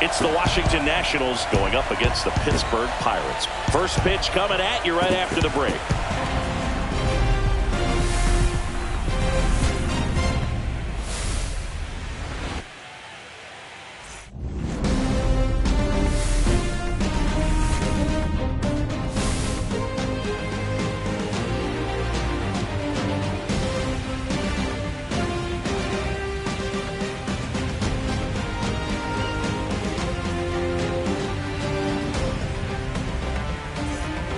It's the Washington Nationals going up against the Pittsburgh Pirates. First pitch coming at you right after the break.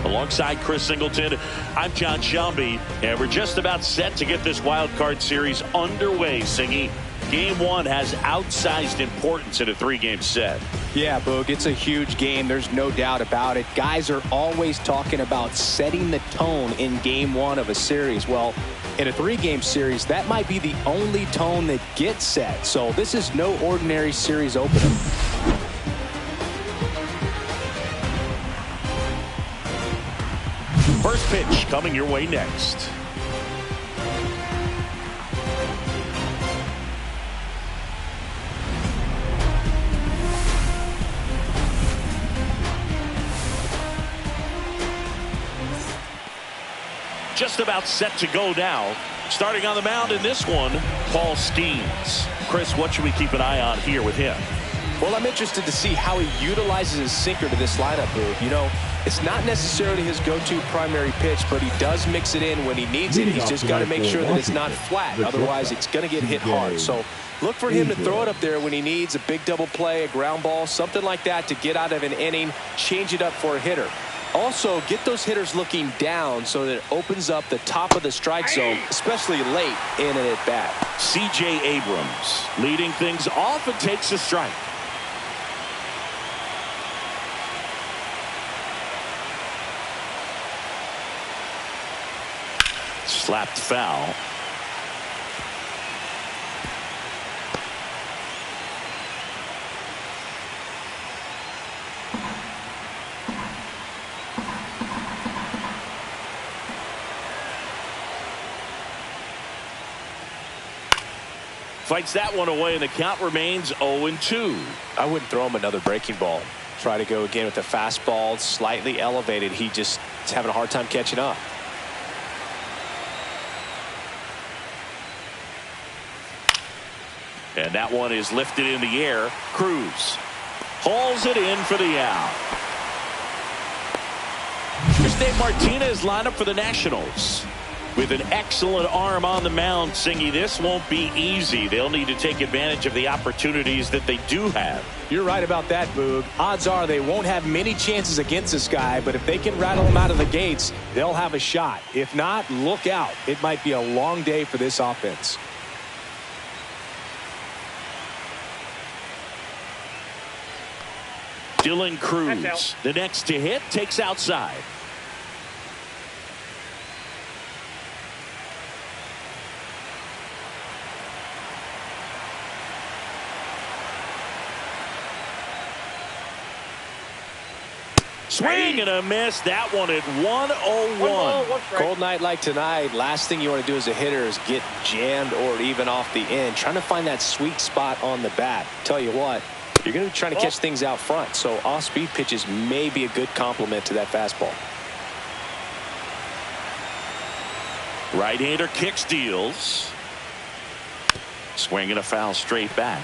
Alongside Chris Singleton, I'm John Shelby, and we're just about set to get this wild card series underway, Singy. Game one has outsized importance in a three-game set. Yeah, Boog, it's a huge game. There's no doubt about it. Guys are always talking about setting the tone in game one of a series. Well, in a three-game series, that might be the only tone that gets set. So this is no ordinary series opener. First pitch coming your way next. Just about set to go now. Starting on the mound in this one, Paul Skeens. Chris, what should we keep an eye on here with him? Well, I'm interested to see how he utilizes his sinker to this lineup, Boog. You know, it's not necessarily his go-to primary pitch, but he does mix it in when he needs it. He's just got to make sure that it's not flat. Otherwise, it's going to get hit hard. So look for him to throw it up there when he needs a big double play, a ground ball, something like that to get out of an inning, change it up for a hitter. Also, get those hitters looking down so that it opens up the top of the strike zone, especially late in an at-bat. C.J. Abrams leading things off and takes a strike. Slapped foul. Fights that one away, and the count remains 0-2. I wouldn't throw him another breaking ball. Try to go again with the fastball, slightly elevated. He just is having a hard time catching up. And that one is lifted in the air. Cruz hauls it in for the out. Here's Dave Martinez lineup for the Nationals. With an excellent arm on the mound, Singy, this won't be easy. They'll need to take advantage of the opportunities that they do have. You're right about that, Boog. Odds are they won't have many chances against this guy, but if they can rattle him out of the gates, they'll have a shot. If not, look out. It might be a long day for this offense. Dylan Cruz, the next to hit, takes outside. Swing and a miss. That one at 101. Cold night like tonight, last thing you want to do as a hitter is get jammed or even off the end. Trying to find that sweet spot on the bat. Tell you what, you're going to be trying to catch things out front, so off-speed pitches may be a good complement to that fastball. Right-hander kicks, deals. Swing and a foul straight back.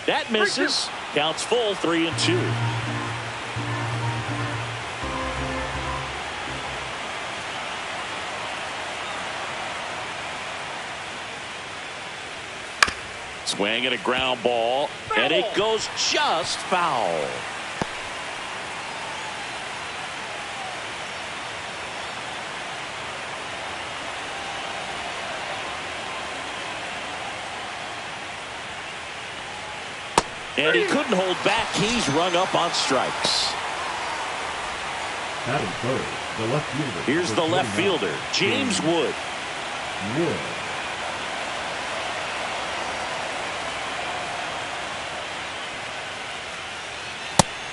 That misses. Counts full, 3-2. Swing and a ground ball, and it goes just foul. And he couldn't hold back. He's rung up on strikes. Here's the left fielder, James Wood.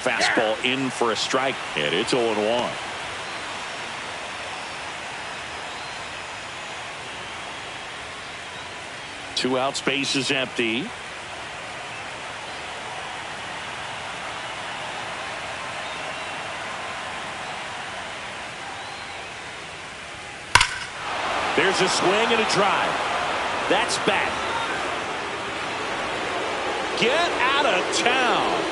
fastball in for a strike, and it's 0-1. Two outs, base is empty. There's a swing and a drive. That's back. Get out of town.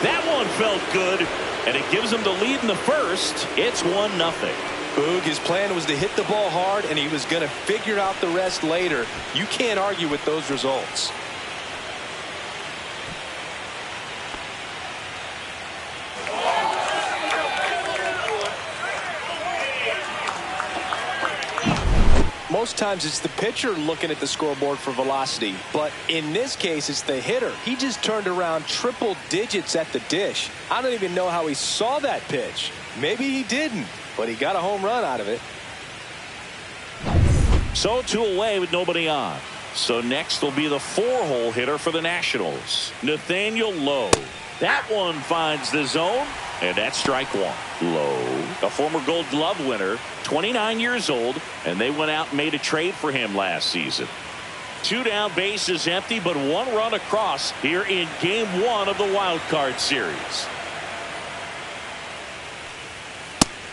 That one felt good, and it gives him the lead in the first. It's 1-0. Boog, his plan was to hit the ball hard, and he was going to figure out the rest later. You can't argue with those results. Most times it's the pitcher looking at the scoreboard for velocity, but in this case it's the hitter. He just turned around triple digits at the dish. I don't even know how he saw that pitch. Maybe he didn't, but he got a home run out of it. So 2 away with nobody on. So next will be the 4-hole hitter for the Nationals, Nathaniel Lowe. That one finds the zone, and that's strike one. Lowe, a former Gold Glove winner, 29 years old, and they went out and made a trade for him last season. 2 down, base is empty, but 1 run across here in Game 1 of the Wild Card Series.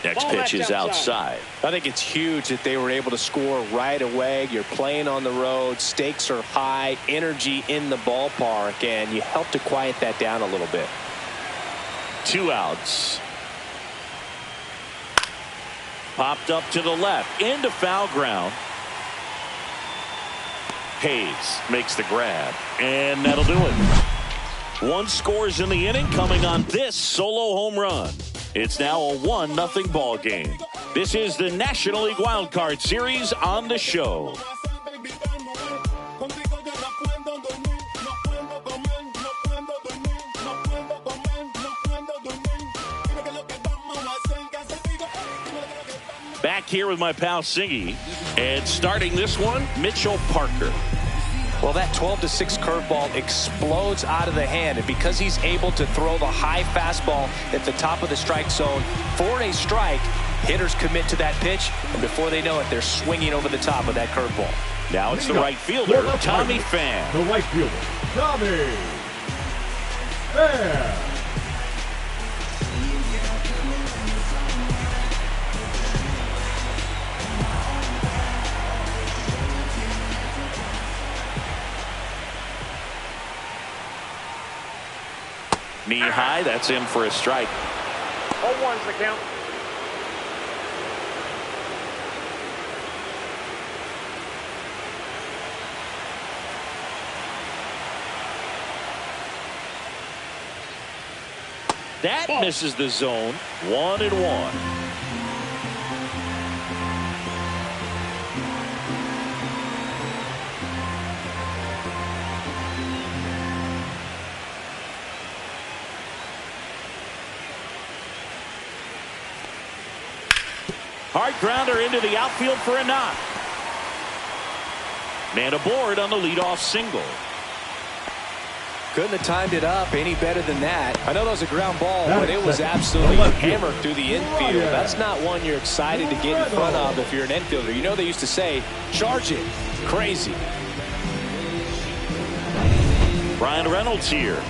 Next pitch is outside. I think it's huge that they were able to score right away. You're playing on the road. Stakes are high. Energy in the ballpark. And you help to quiet that down a little bit. 2 outs. Popped up to the left. Into foul ground. Hayes makes the grab. And that'll do it. 1 scores in the inning coming on this solo home run. It's now a 1-0 ball game. This is the National League Wild Card Series on the show. Back here with my pal Singy, and starting this one, Mitchell Parker. Well, that 12-6 curveball explodes out of the hand, and because he's able to throw the high fastball at the top of the strike zone for a strike, hitters commit to that pitch, and before they know it, they're swinging over the top of that curveball. Now it's the right fielder, Tommy Pham. The right fielder, Tommy Pham. Knee high, that's in for a strike. 0-1's the count. That misses the zone. 1-1. Hard grounder into the outfield for a knock. Man aboard on the leadoff single. Couldn't have timed it up any better than that. I know that was a ground ball, but it was absolutely hammered through the infield. That's not one you're excited to get in front of if you're an infielder. You know they used to say, charge it. Crazy. Bryan Reynolds here.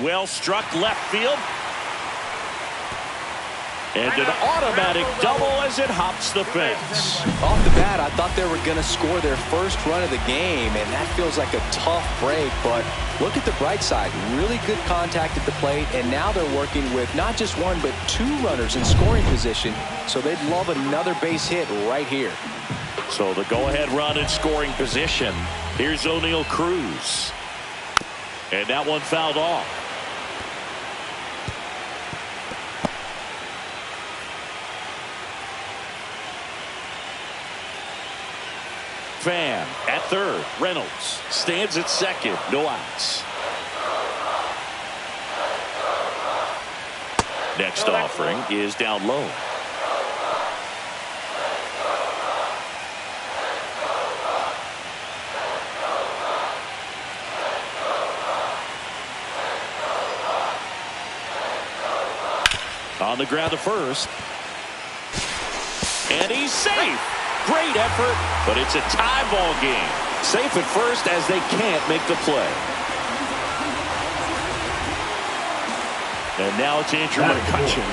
Well struck left field. And an automatic double as it hops the fence. Off the bat, I thought they were going to score their first run of the game, and that feels like a tough break. But look at the bright side. Really good contact at the plate, and now they're working with not just 1 but 2 runners in scoring position. So they'd love another base hit right here. So the go-ahead run in scoring position. Here's O'Neal Cruz. And that one fouled off. Pham at third. Reynolds stands at second. No outs. Next offering is down low. On the ground to first. And he's safe. Great effort, but it's a tie ball game. Safe at first as they can't make the play. And now it's Andrew McCutchen.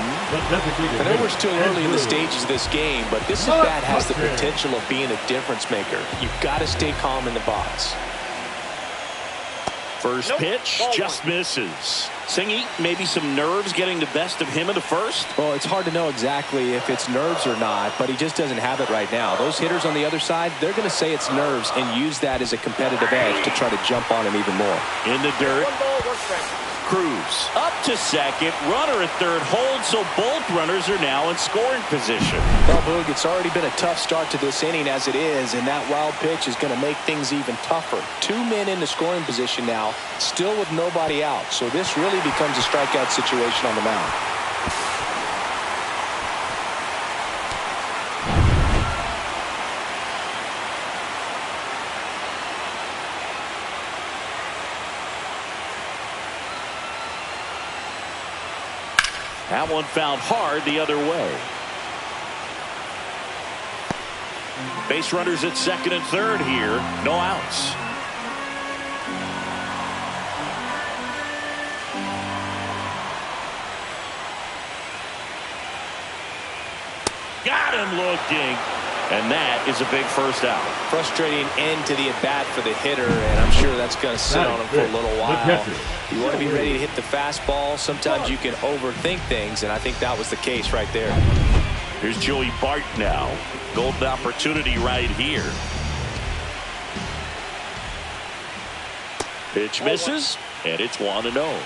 I know we're still early in the stages of this game, but this at-bat has the potential of being a difference maker. You've got to stay calm in the box. First pitch just misses. Singy, maybe some nerves getting the best of him in the first? Well, it's hard to know exactly if it's nerves or not, but he just doesn't have it right now. Those hitters on the other side, they're going to say it's nerves and use that as a competitive edge to try to jump on him even more. In the dirt. Cruz up to second. Runner at third holds, so both runners are now in scoring position. Well, Boog, it's already been a tough start to this inning as it is, and that wild pitch is going to make things even tougher. 2 men in the scoring position now, still with nobody out, so this really becomes a strikeout situation on the mound. That one fouled hard the other way. Base runners at second and third here. No outs. Got him looking. And that is a big first out. Frustrating end to the at-bat for the hitter, and I'm sure that's going to sit on him for a little while. You want to be ready to hit the fastball. Sometimes you can overthink things, and I think that was the case right there. Here's Joey Bart now. Golden opportunity right here. Pitch misses, and it's 1-0.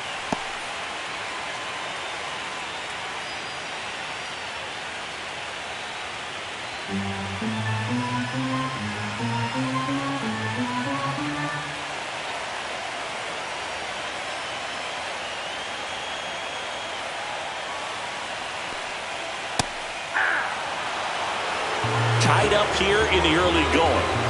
Tied up here in the early going.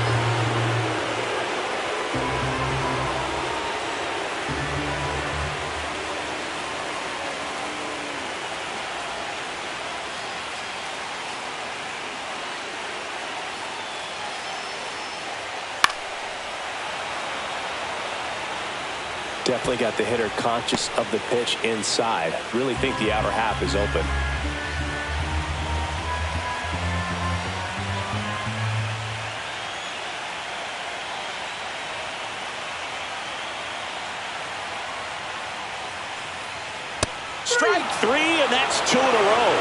Definitely got the hitter conscious of the pitch inside. Really think the outer half is open. Strike three, and that's 2 in a row.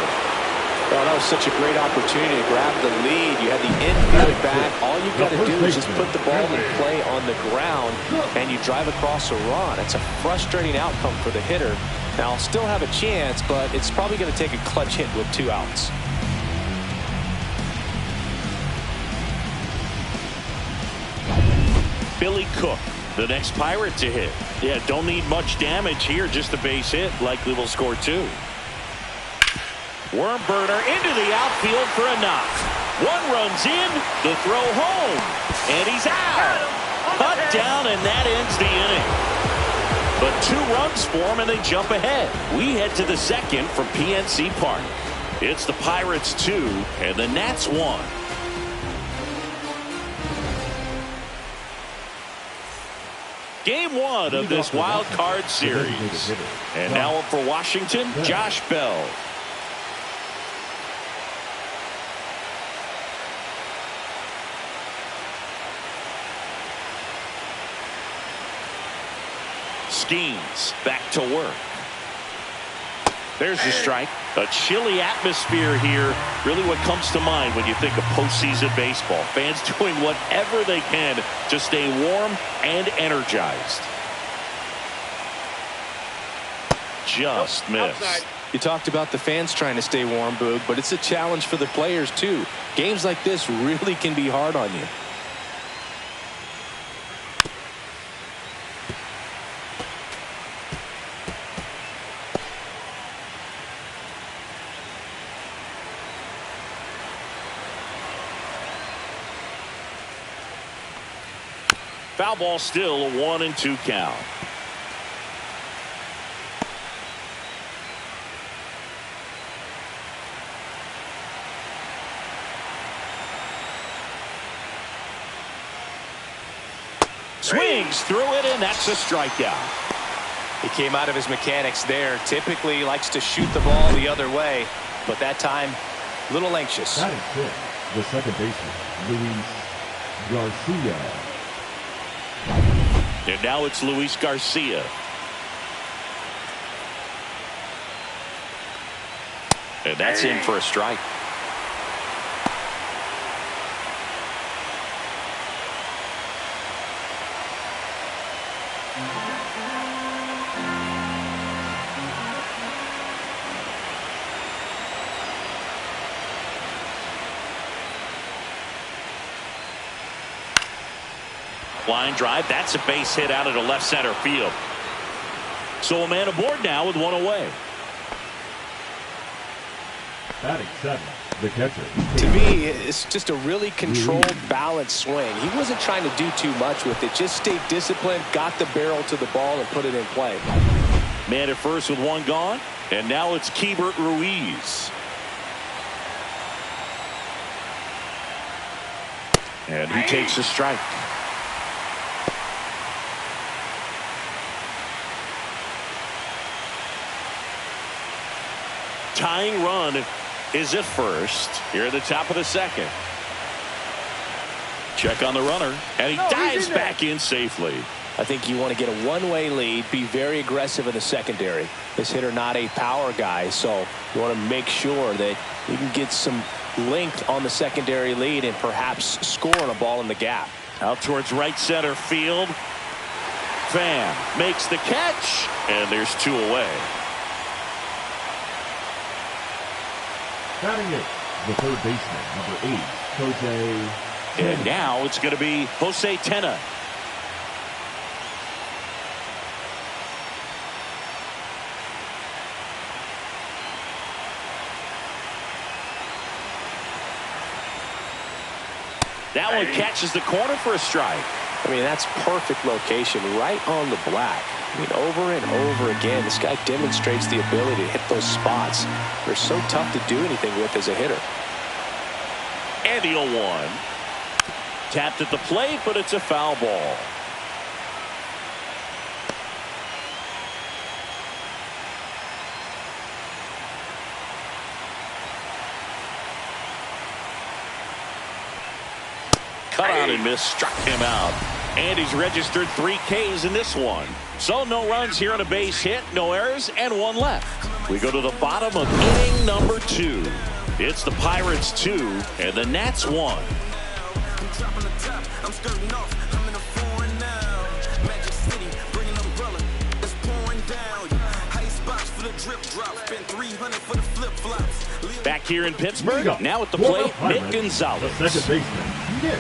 Well, that was such a great opportunity to grab the lead. You had the infield back. All you've got to do is just put the ball in play on the ground, and you drive across a run. It's a frustrating outcome for the hitter. Now, I'll still have a chance, but it's probably going to take a clutch hit with 2 outs. Billy Cook, the next Pirate to hit. Yeah, don't need much damage here, just a base hit. Likely will score 2. Worm burner into the outfield for a knock. 1 runs in, the throw home, and he's out. Cut down, and that ends the inning. But 2 runs for him, and they jump ahead. We head to the second from PNC Park. It's the Pirates 2 and the Nats 1. Game 1 of this wild card series. And now up for Washington, Josh Bell. Skeens back to work. There's the strike. A chilly atmosphere here. Really what comes to mind when you think of postseason baseball. Fans doing whatever they can to stay warm and energized. Just missed. You talked about the fans trying to stay warm, Boog, but it's a challenge for the players too. Games like this really can be hard on you. Foul ball, still a 1-2 count. Swings through it, and that's a strikeout. He came out of his mechanics there. Typically likes to shoot the ball the other way, but that time, a little anxious. That is good. The second baseman, Luis Garcia. And now it's Luis Garcia. And that's in for a strike. Line drive. That's a base hit out into left center field. So a man aboard now with one away. Batting 7, the catcher. To me, it's just a really controlled, balanced swing. He wasn't trying to do too much with it. Just stayed disciplined, got the barrel to the ball, and put it in play. Man at first with one gone. And now it's Keibert Ruiz. And he takes a strike. Tying run is at first here at the top of the second. Check on the runner, and he dives back in safely. I think you want to get a one-way lead, be very aggressive in the secondary. This hitter not a power guy, so you want to make sure that you can get some length on the secondary lead and perhaps score on a ball in the gap. Out towards right center field. Pham makes the catch, and there's two away. Batting 8, the third baseman, number 8, Jose. And now it's going to be Jose Tena. That one catches the corner for a strike. I mean, that's perfect location, right on the black. I mean, over and over again, this guy demonstrates the ability to hit those spots. They're so tough to do anything with as a hitter. And the 0-1. Tapped at the plate, but it's a foul ball. Cut out and missed, struck him out. And he's registered 3 Ks in this one. So no runs here on a base hit, no errors, and 1 left. We go to the bottom of inning number 2. It's the Pirates 2 and the Nats 1. Back here in Pittsburgh, now at the plate, Nick Gonzalez. The second baseman, Nick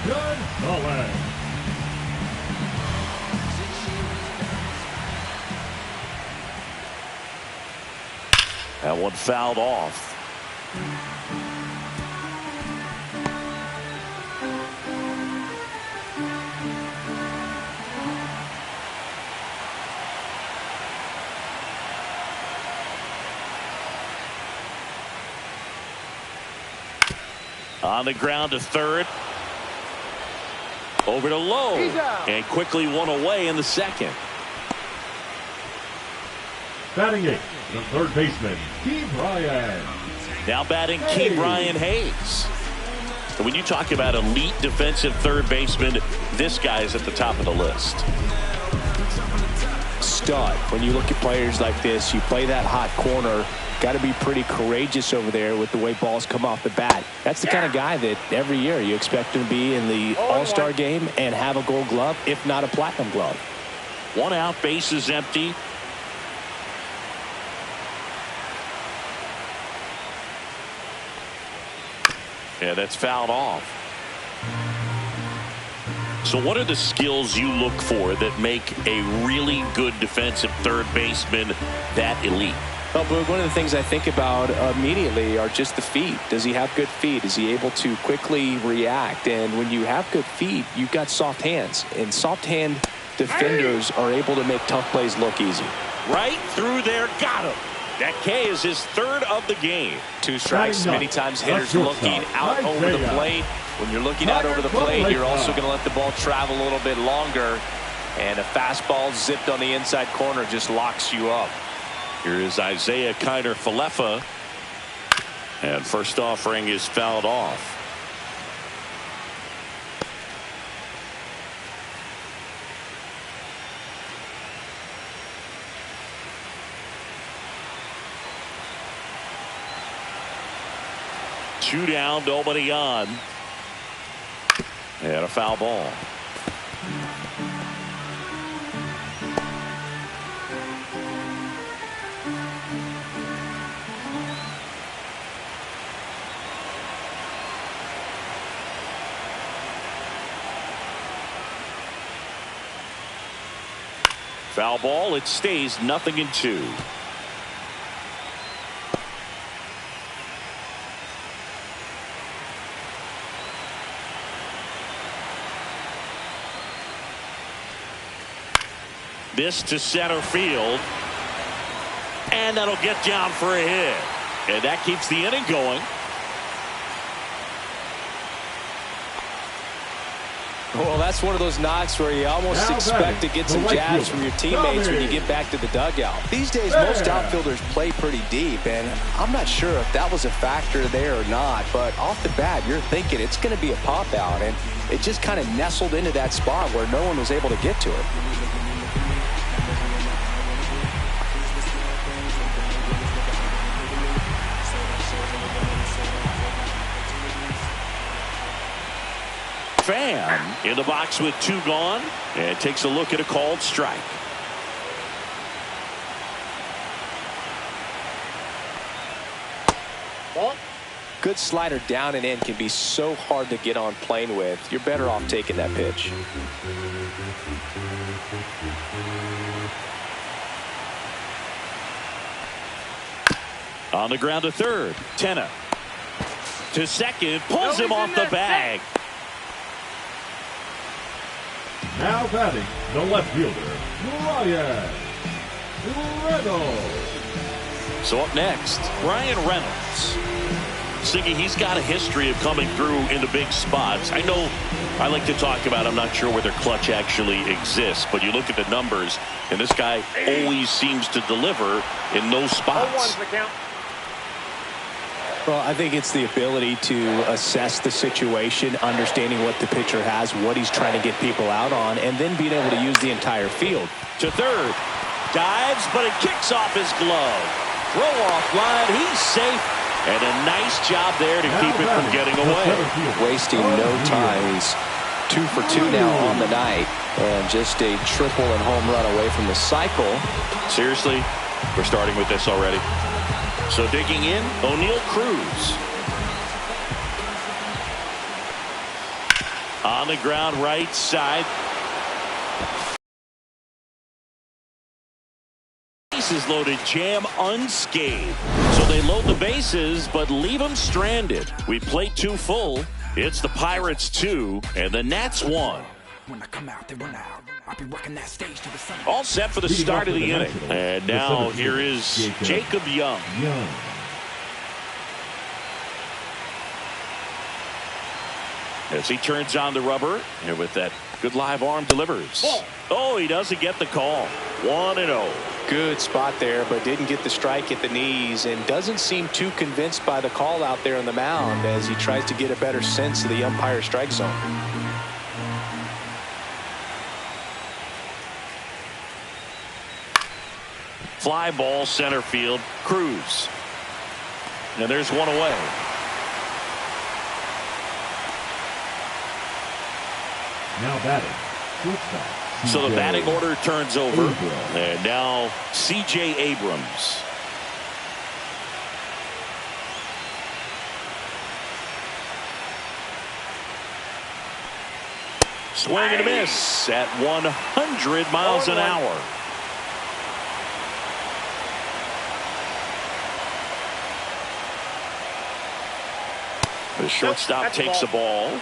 Gonzalez. That one fouled off. On the ground to third. Over to Lowe. And quickly one away in the second. Batting 8, the third baseman, Ke'Bryan. Now batting Ke'Bryan Hayes. And when you talk about elite defensive third baseman, this guy is at the top of the list. Stud. When you look at players like this, you play that hot corner, got to be pretty courageous over there with the way balls come off the bat. That's the kind of guy that every year you expect him to be in the All-Star game and have a Gold Glove, if not a Platinum Glove. 1 out, bases empty. Yeah, that's fouled off. So what are the skills you look for that make a really good defensive third baseman that elite? Well, Boog, one of the things I think about immediately are just the feet. Does he have good feet? Is he able to quickly react? And when you have good feet, you've got soft hands. And soft hand defenders are able to make tough plays look easy. Right through there, got him. That K is his third of the game. 2 strikes. Many times hitters looking out over the plate. When you're looking out over the plate, you're also going to let the ball travel a little bit longer. And a fastball zipped on the inside corner just locks you up. Here is Isaiah Kiner-Falefa. And first offering is fouled off. Two down, nobody on. And a foul ball. Foul ball. It stays 0-2. This to center field. And that'll get down for a hit. And that keeps the inning going. Well, that's one of those knocks where you almost expect to get some jabs from your teammates when you get back to the dugout. These days, most outfielders play pretty deep, and I'm not sure if that was a factor there or not, but off the bat, you're thinking it's going to be a pop-out, and it just kind of nestled into that spot where no one was able to get to it. Pham in the box with 2 gone and takes a look at a called strike. Good slider down and in can be so hard to get on plane with. You're better off taking that pitch. On the ground to third. Tenna to second, pulls him off the bag. Now batting, the left fielder, Ryan Reynolds. So up next, Ryan Reynolds. Siggy, he's got a history of coming through into big spots. I know I like to talk about, I'm not sure whether clutch actually exists, but you look at the numbers, and this guy always seems to deliver in those spots. Well, I think it's the ability to assess the situation, understanding what the pitcher has, what he's trying to get people out on, and then being able to use the entire field. To third. Dives, but it kicks off his glove. Throw off line. He's safe. And a nice job there to keep it from getting away. Wasting no time. He's 2 for 2 now on the night. And just a triple and home run away from the cycle. Seriously, we're starting with this already. So digging in, O'Neal Cruz. On the ground right side. Bases loaded, jam unscathed. So they load the bases, but leave them stranded. We play 2 full. It's the Pirates 2 and the Nats 1. When I come out, they run out. I'll be working that stage to the sun. All set for the start of the inning. And now here is Jacob Young. As he turns on the rubber, and with that good live arm delivers. Oh, he doesn't get the call. 1-0. Good spot there, but didn't get the strike at the knees, and doesn't seem too convinced by the call out there on the mound as he tries to get a better sense of the umpire's strike zone. Fly ball center field. Cruz. And there's one away. Now batting, shortstop. So the batting order turns over. And now C.J. Abrams. Swing and a miss at 100 miles an hour. The shortstop takes the ball.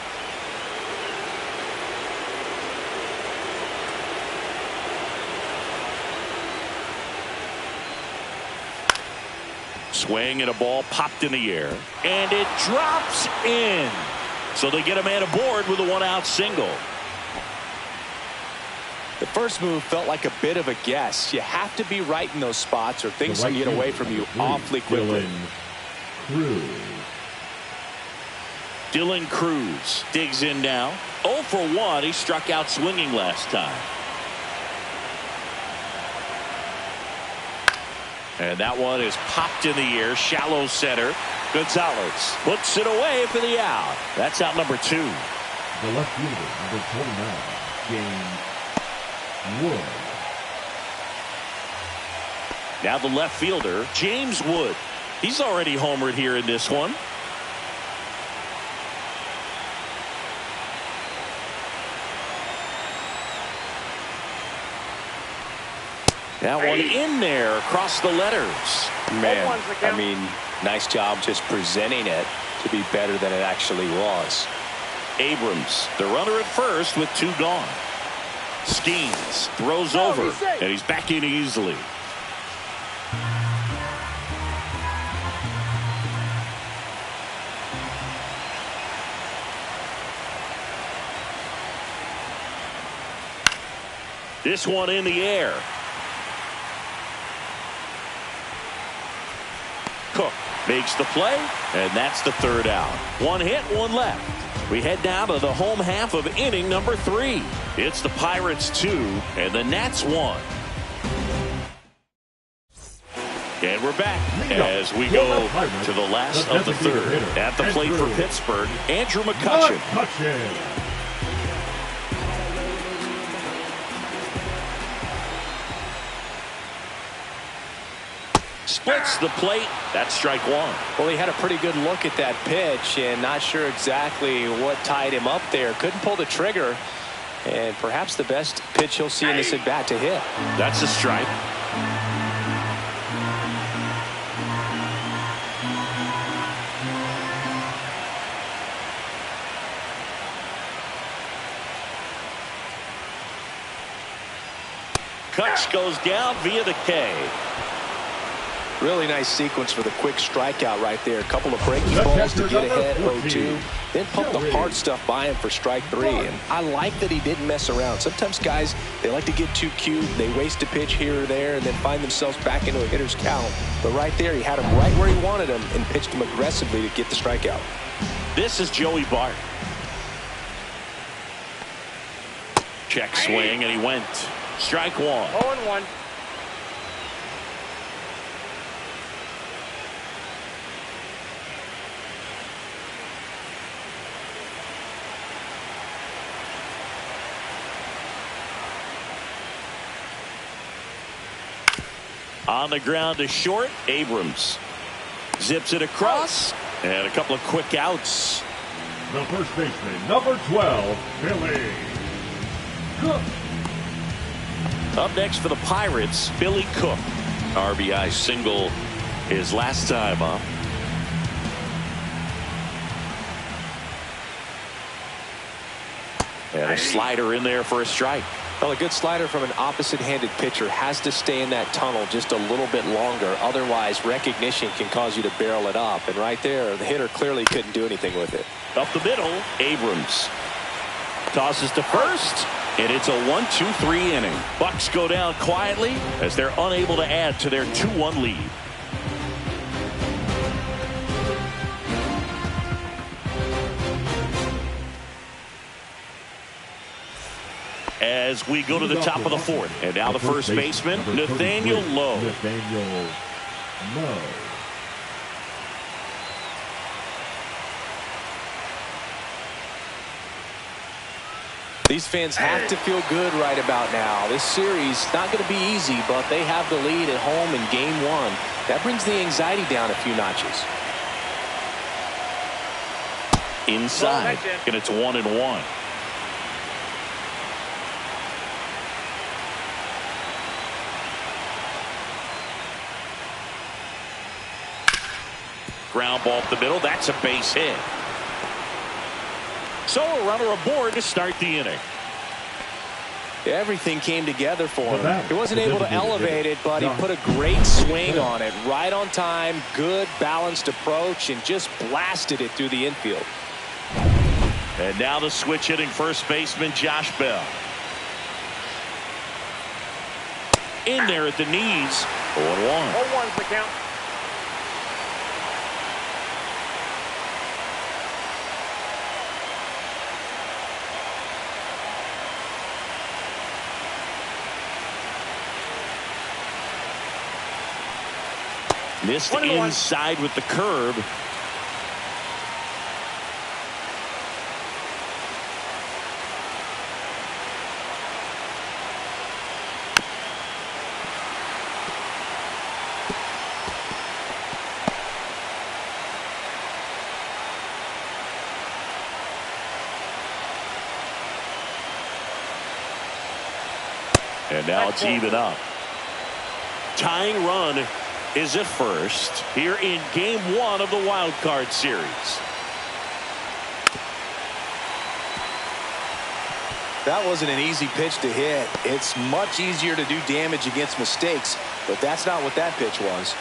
Swing and a ball popped in the air. And it drops in. So they get a man aboard with a one-out single. The first move felt like a bit of a guess. You have to be right in those spots or things can get away from you awfully quickly. Dylan Cruz digs in now. 0 for 1. He struck out swinging last time. And that one is popped in the air. Shallow center. Gonzalez puts it away for the out. That's out number 2. The left fielder, number 29, James Wood. Now the left fielder, James Wood. He's already homered here in this one. That one in there across the letters. Man, I mean, nice job just presenting it to be better than it actually was. Abrams, the runner at first with 2 gone. Skeens throws over, and he's back in easily. This one in the air. Cook makes the play, and that's the 3rd out. 1 hit, 1 left. We head down to the home half of inning number 3. It's the Pirates 2 and the Nats 1. And we're back as we go to the last of the 3rd. At the plate for Pittsburgh, Andrew McCutchen. Splits the plate. That's strike 1. Well, he had a pretty good look at that pitch and not sure exactly what tied him up there. Couldn't pull the trigger. And perhaps the best pitch he'll see in this at bat to hit. That's a strike. Kutch goes down via the K. Really nice sequence for the quick strikeout right there. A couple of breaking balls to get ahead, 0-2. Then pump the hard stuff by him for strike 3. And I like that he didn't mess around. Sometimes guys, they like to get too cute. They waste a pitch here or there and then find themselves back into a hitter's count. But right there, he had him right where he wanted him and pitched him aggressively to get the strikeout. This is Joey Bart. Check swing, and he went. Strike 1. 0-1. On the ground to short, Abrams zips it across, and a couple of quick outs. The first baseman, number 12, Billy Cook. Up next for the Pirates, Billy Cook. RBI single his last time up. And a slider in there for a strike. Well, a good slider from an opposite-handed pitcher has to stay in that tunnel just a little bit longer. Otherwise, recognition can cause you to barrel it up. And right there, the hitter clearly couldn't do anything with it. Up the middle, Abrams tosses to first, and it's a 1-2-3 inning. Bucks go down quietly as they're unable to add to their 2-1 lead. As we go to the top of the 4th, and now the first baseman, Nathaniel Lowe. These fans have to feel good right about now. This series not going to be easy, but they have the lead at home in game 1. That brings the anxiety down a few notches. Inside, and it's 1-1. Ground ball up the middle. That's a base hit. So a runner aboard to start the inning. Everything came together for him. He wasn't The able to designated elevate it, but he Josh put a great swing Bell. on it. Right on time, good balanced approach, and just blasted it through the infield. And now the switch hitting first baseman Josh Bell. In there at the knees. 0-1. 0-1's the count. Missed 1-1. inside with the curve. And now it's even up. Tying run is at first here in game 1 of the wild card series. That wasn't an easy pitch to hit. It's much easier to do damage against mistakes, but that's not what that pitch was.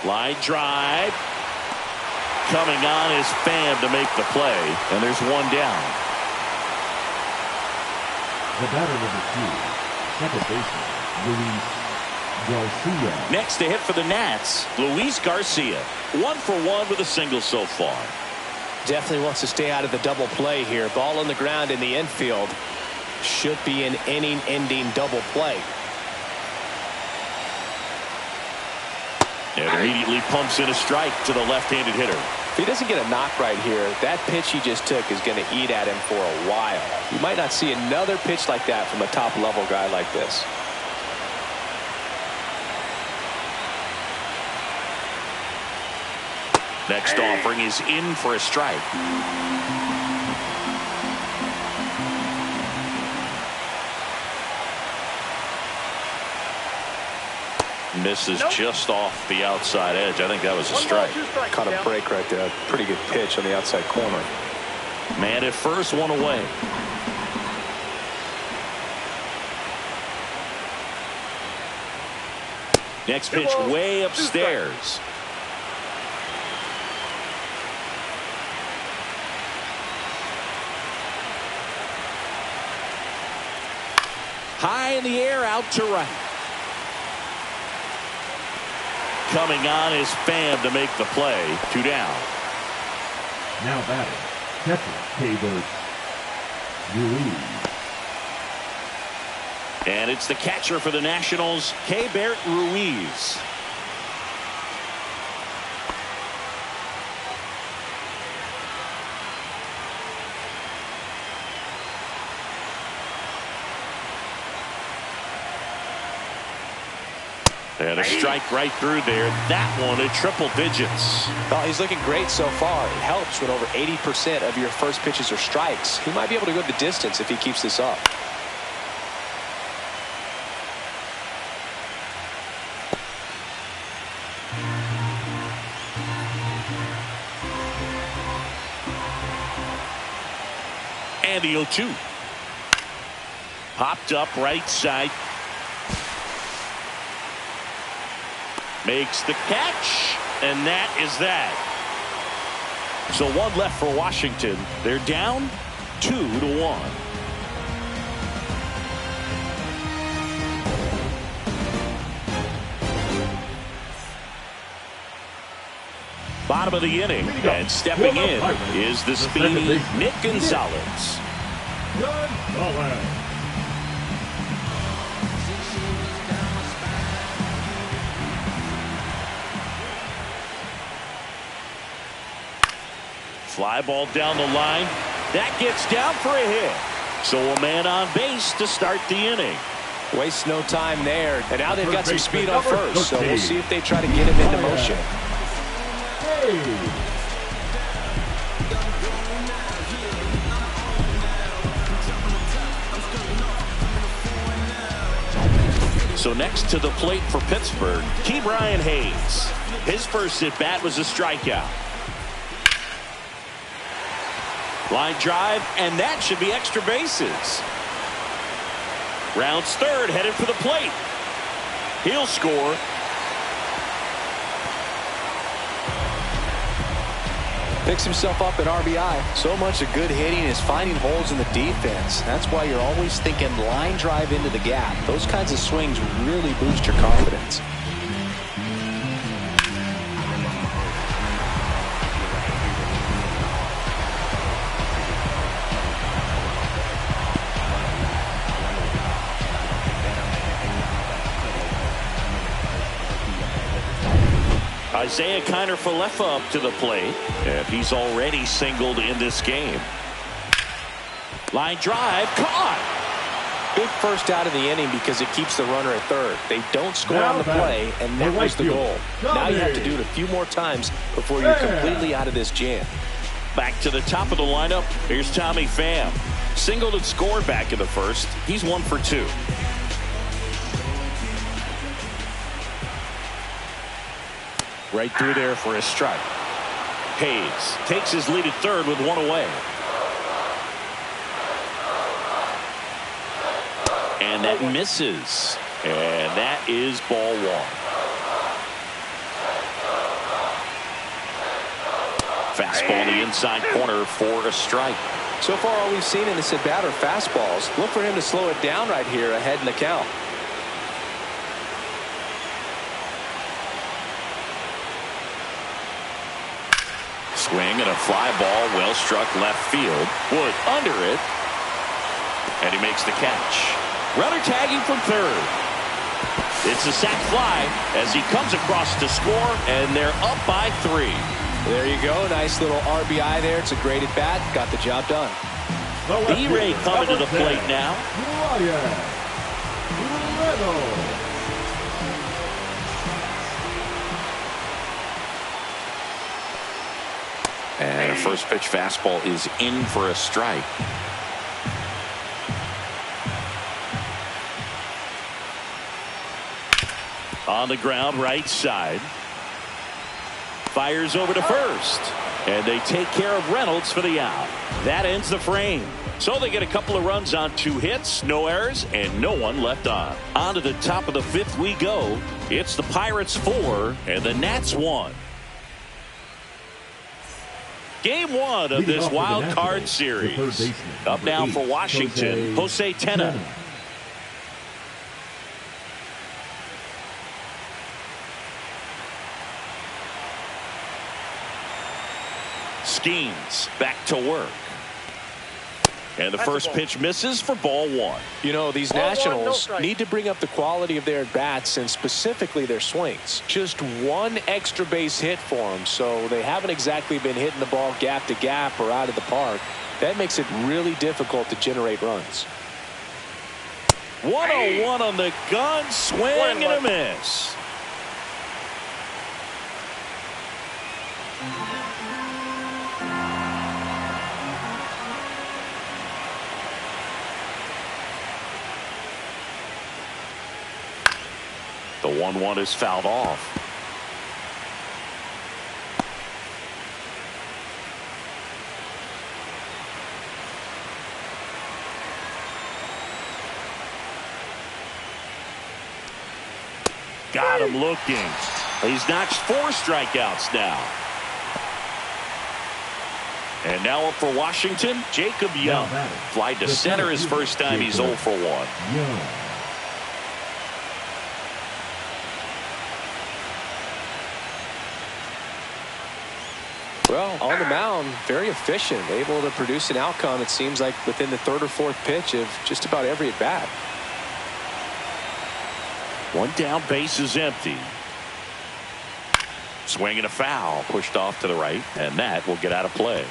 Line drive. Coming on is Pham to make the play, and there's one down. The batter number 2, second baseman, Luis Garcia. Next to hit for the Nats, Luis Garcia. 1 for 1 with a single so far. Definitely wants to stay out of the double play here. Ball on the ground in the infield. Should be an inning-ending double play. And immediately pumps in a strike to the left-handed hitter. If he doesn't get a knock right here, that pitch he just took is going to eat at him for a while. You might not see another pitch like that from a top-level guy like this. Next offering is in for a strike. Misses just off the outside edge. I think that was a 1 ball, strike. 2 strikes. Caught a count. break right there. Pretty good pitch on the outside corner. Man at first, 1 away. Next pitch way upstairs. High in the air, out to right. Coming on is Pham to make the play. 2 down. Now batting, catcher, Keibert Ruiz. And it's the catcher for the Nationals, Keibert Ruiz. And a strike right through there. That one at triple digits. Well, he's looking great so far. It helps when over 80% of your first pitches are strikes. He might be able to go the distance if he keeps this up. And the 0-2. Popped up right side. Makes the catch, and that is that. So 1 left for Washington. They're down 2-1. Bottom of the inning, and stepping in is the speedy Nick Gonzalez. Gonzalez. Fly ball down the line. That gets down for a hit. So a man on base to start the inning. Waste no time there. And now they've got some speed on first. So we'll see if they try to get him into motion. So next to the plate for Pittsburgh, Ke'Bryan Hayes. His first at bat was a strikeout. Line drive, and that should be extra bases. Rounds third, headed for the plate. He'll score. Picks himself up at RBI. So much of good hitting is finding holes in the defense. That's why you're always thinking line drive into the gap. Those kinds of swings really boost your confidence. Isaiah Kiner-Falefa up to the plate, and he's already singled in this game. Line drive, caught. Big first out of the inning because it keeps the runner at third. They don't score on the play, and that was the goal. Now you have to do it a few more times before you're completely out of this jam. Back to the top of the lineup, here's Tommy Pham. Singled and scored back in the first. He's 1 for 2. Right through there for a strike. Hayes takes his lead at third with 1 away. And that misses. And that is ball 1. Fastball in the inside corner for a strike. So far all we've seen in this at bat are fastballs. Look for him to slow it down right here ahead in the count. Swing and a fly ball, well struck left field. Wood under it, and he makes the catch. Runner tagging from third. It's a sac fly as he comes across to score, and they're up by 3. There you go, nice little RBI there. It's a great at bat, got the job done. B-Ray coming to the plate now. And a first pitch fastball is in for a strike. On the ground, right side. Fires over to first. And they take care of Reynolds for the out. That ends the frame. So they get a couple of runs on 2 hits, no errors, and no one left on. On to the top of the 5th we go. It's the Pirates 4 and the Nats 1. Game 1 of this wild card series. Up now for Washington, Jose Tena. Skeens back to work. And the first pitch misses for ball 1. You know, these Nationals need to bring up the quality of their at-bats and specifically their swings. Just 1 extra base hit for them, so they haven't exactly been hitting the ball gap to gap or out of the park. That makes it really difficult to generate runs. 1-0-1 on the gun, swing and a miss. The 1-1 is fouled off. Got him looking. He's notched 4 strikeouts now. And now up for Washington, Jacob Young. Fly to center his first time. He's 0 for 1. Well, on the mound, very efficient, able to produce an outcome, it seems like, within the 3rd or 4th pitch of just about every at-bat. 1 down, base is empty. Swing and a foul, pushed off to the right, and that will get out of play.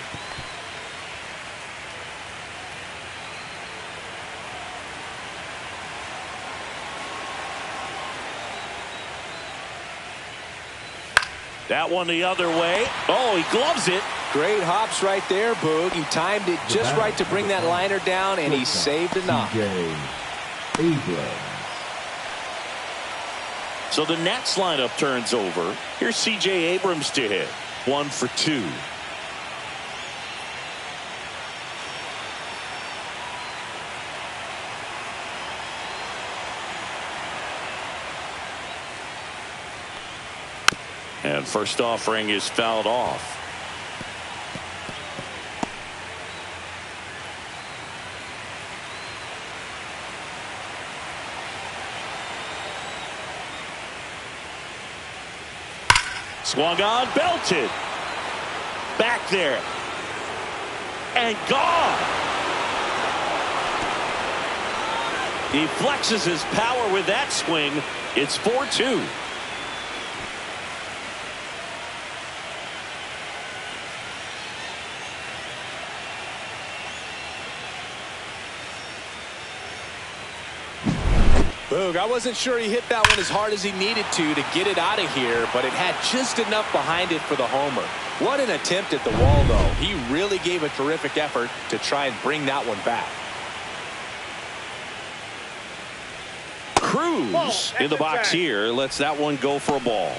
That one the other way. Oh, he gloves it. Great hops right there, Boog. He timed it just right to bring that liner down, and he saved a knock. So the Nats lineup turns over. Here's C.J. Abrams to hit. 1 for 2. And first offering is fouled off. Swung on, belted. Back there. And gone. He flexes his power with that swing. It's 4-2. Boog, I wasn't sure he hit that one as hard as he needed to get it out of here, but it had just enough behind it for the homer. What an attempt at the wall, though. He really gave a terrific effort to try and bring that one back. Cruz in the box here lets that one go for a ball.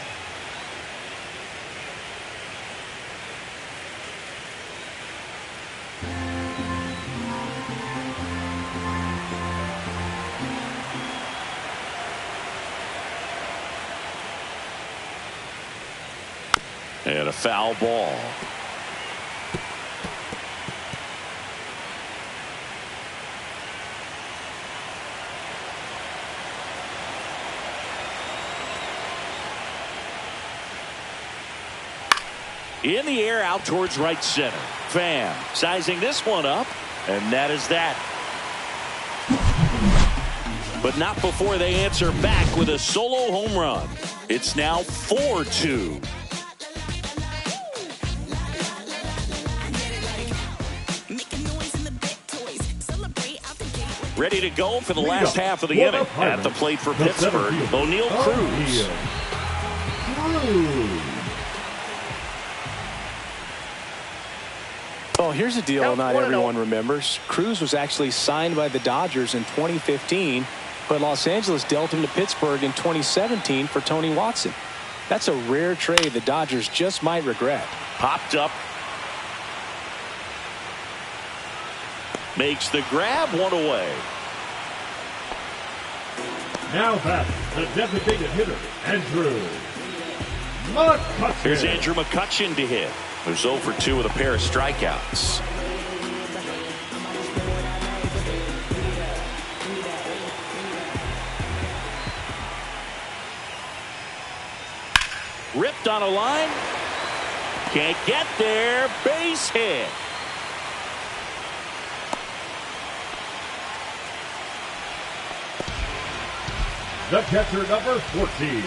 And a foul ball. In the air out towards right center. Pham sizing this one up, and that is that. But not before they answer back with a solo home run. It's now 4-2. Ready to go for the last half of the inning. At the plate for Pittsburgh, O'Neal Cruz. Well, here's a deal not everyone remembers. Cruz was actually signed by the Dodgers in 2015, but Los Angeles dealt him to Pittsburgh in 2017 for Tony Watson. That's a rare trade the Dodgers just might regret. Popped up. Makes the grab, one away. Now back, the designated hitter, Andrew McCutchen. Here's Andrew McCutchen to hit. There's 0 for 2 with a pair of strikeouts. Ripped on a line. Can't get there. Base hit. The catcher, number 14.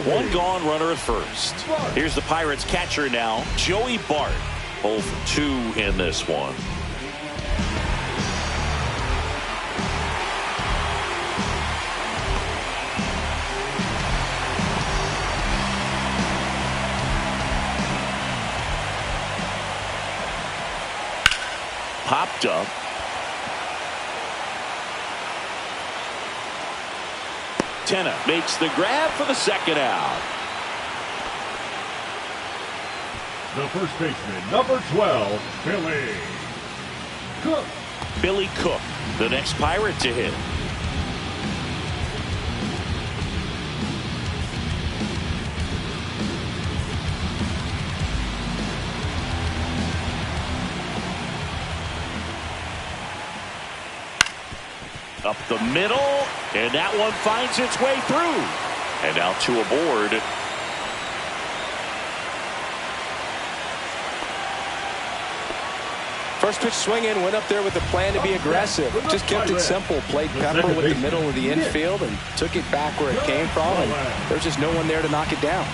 One gone, runner at first. Here's the Pirates catcher now, Joey Bart. 0 for 2 in this one. Popped up. Tenna makes the grab for the second out. The first baseman, number 12, Billy Cook. Billy Cook, the next Pirate to hit. Up the middle, and that one finds its way through. And now 2 aboard. First pitch swinging, went up there with a plan to be aggressive. Just kept it simple. Played Pepper with the middle of the infield and took it back where it came from. And there's just no one there to knock it down.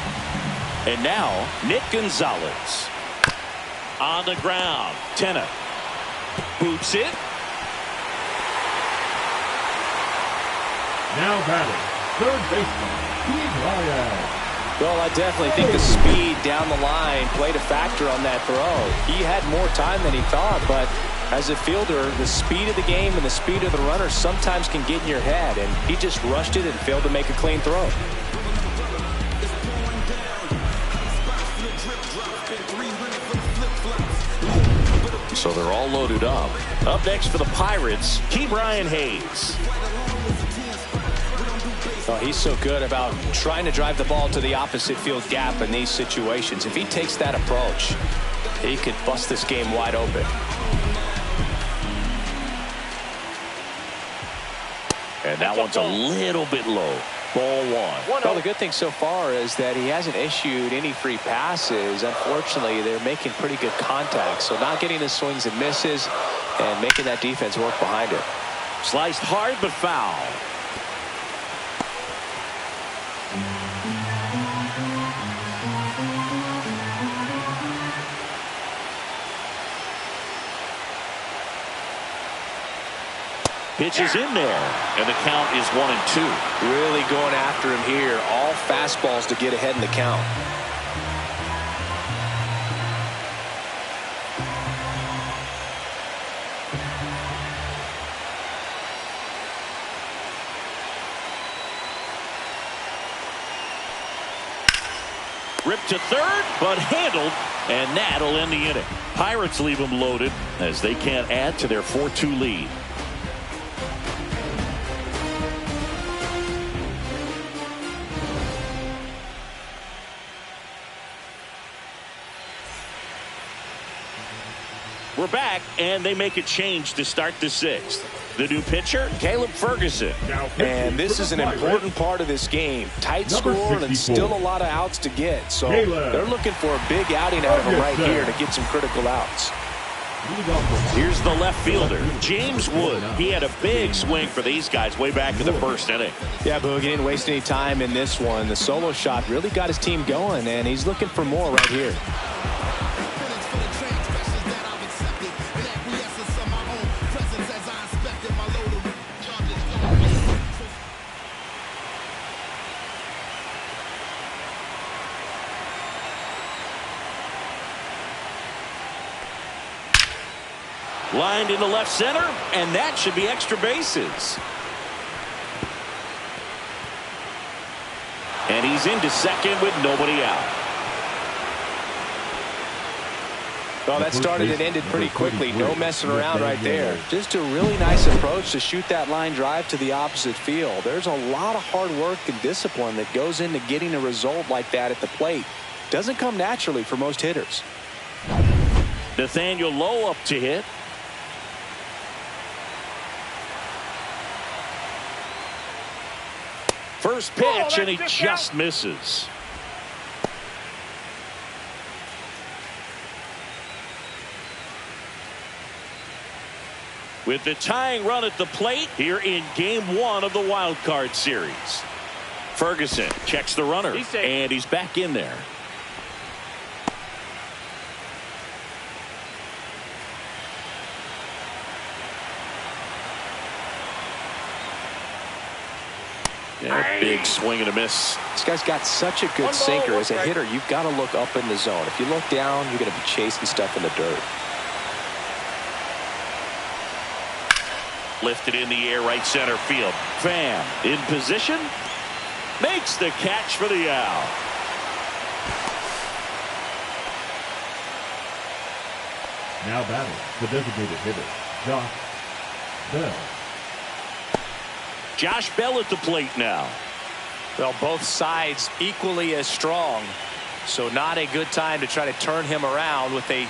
And now Nick Gonzalez on the ground. Tenna boots it. Now batting, third baseman, Steve Ryan. Well, I definitely think the speed down the line played a factor on that throw. He had more time than he thought, but as a fielder, the speed of the game and the speed of the runner sometimes can get in your head, and he just rushed it and failed to make a clean throw. So they're all loaded up. Up next for the Pirates, Ke'Bryan Hayes. Oh, he's so good about trying to drive the ball to the opposite field gap in these situations. If he takes that approach, he could bust this game wide open. And that one's a little bit low. Ball one. Well, the good thing so far is that he hasn't issued any free passes. Unfortunately, they're making pretty good contact. So not getting the swings and misses and making that defense work behind it. Sliced hard but foul. Pitch is in there, and the count is 1-2. Really going after him here. All fastballs to get ahead in the count. Ripped to third, but handled, and that'll end the inning. Pirates leave them loaded as they can't add to their 4-2 lead. We're back, and they make a change to start the sixth. The new pitcher, Caleb Ferguson. And this is an important part of this game. Tight score and still a lot of outs to get. So they're looking for a big outing out of him right here to get some critical outs. Here's the left fielder, James Wood. He had a big swing for these guys way back in the first inning. Yeah, Boog, he didn't waste any time in this one. The solo shot really got his team going, and he's looking for more right here. Lined into left center, and that should be extra bases. And he's into second with nobody out. Well, that started and ended pretty quickly. No messing around right there. Just a really nice approach to shoot that line drive to the opposite field. There's a lot of hard work and discipline that goes into getting a result like that at the plate. Doesn't come naturally for most hitters. Nathaniel Lowe up to hit. First pitch, and he just misses. With the tying run at the plate here in game one of the wild card series. Ferguson checks the runner, and he's back in there. Yeah, big swing and a miss. This guy's got such a good sinker. As a hitter, you've got to look up in the zone. If you look down, you're going to be chasing stuff in the dirt. Lifted in the air, right center field. Pham in position. Makes the catch for the out. Now batting the designated hitter, Josh Bell. Josh Bell at the plate now. Well, both sides equally as strong. So not a good time to try to turn him around with a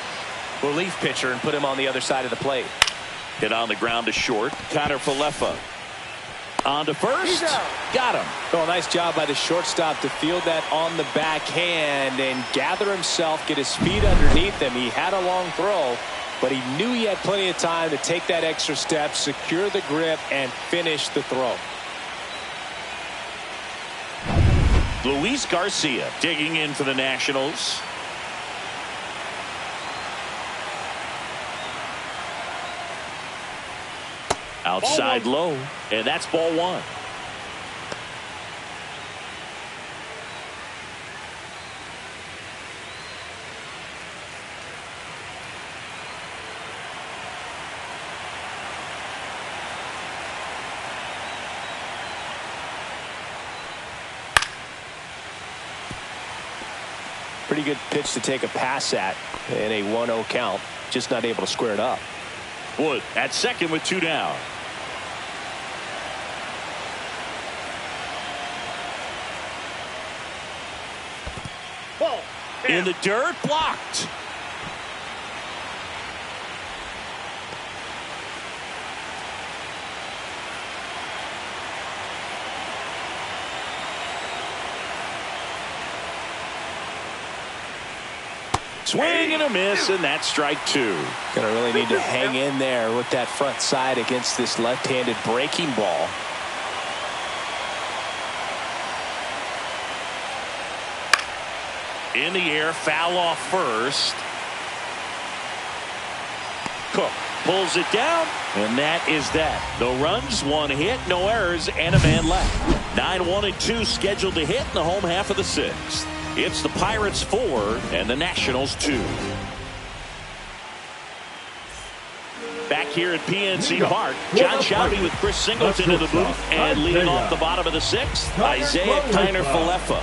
relief pitcher and put him on the other side of the plate. Hit on the ground to short. Connor Falefa. On to first. Got him. Well, nice job by the shortstop to field that on the backhand and gather himself, get his feet underneath him. He had a long throw, but he knew he had plenty of time to take that extra step, secure the grip, and finish the throw. Luis Garcia digging in for the Nationals. Outside low, and that's ball one. Pretty good pitch to take a pass at in a 1-0 count. Just not able to square it up. Wood at second with two down. Ball. In the dirt, blocked. Swing and a miss, and that's strike two. Gonna really need to hang in there with that front side against this left-handed breaking ball. In the air, foul off first. Cook pulls it down, and that is that. No runs, one hit, no errors, and a man left. 9-1-2 scheduled to hit in the home half of the sixth. It's the Pirates 4 and the Nationals 2. Back here at PNC Park, John Shelby with Chris Singleton in the booth, and leading off the bottom of the sixth, Isaiah Kiner-Falefa.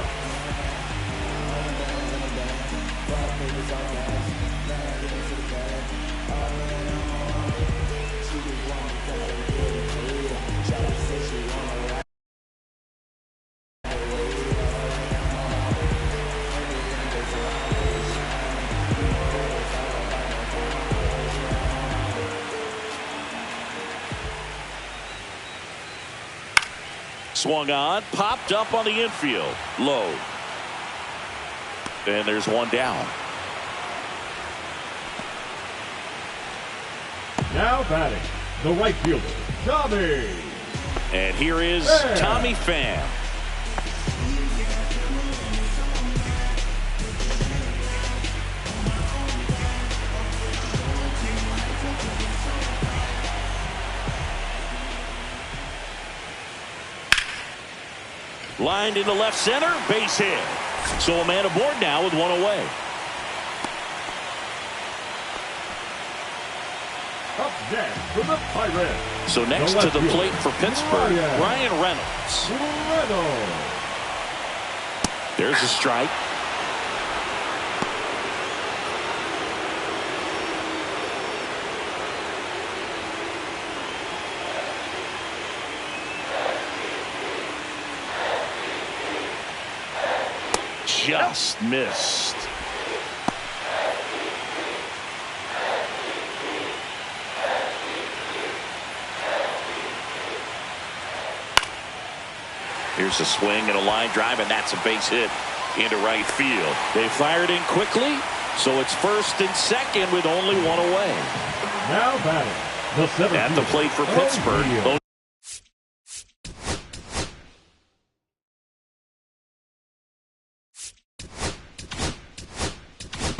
Swung on, popped up on the infield. Low. And there's one down. Now batting, the right fielder, Tommy. And here is Tommy Pham. Lined into left center, base hit. So a man aboard now with one away. Up next for the Pirates. So next to the plate for Pittsburgh, Ryan Reynolds. There's a strike. Just missed. Here's a swing and a line drive, and that's a base hit into right field. They fired in quickly, so it's first and second with only one away. Now batting, the seventh at the plate for Pittsburgh.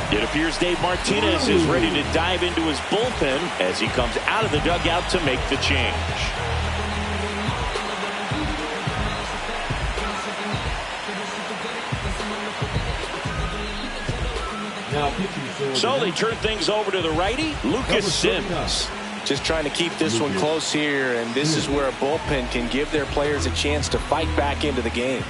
It appears Dave Martinez is ready to dive into his bullpen as he comes out of the dugout to make the change. So they turn things over to the righty, Lucas Sims. Just trying to keep this one close here, and this is where a bullpen can give their players a chance to fight back into the game.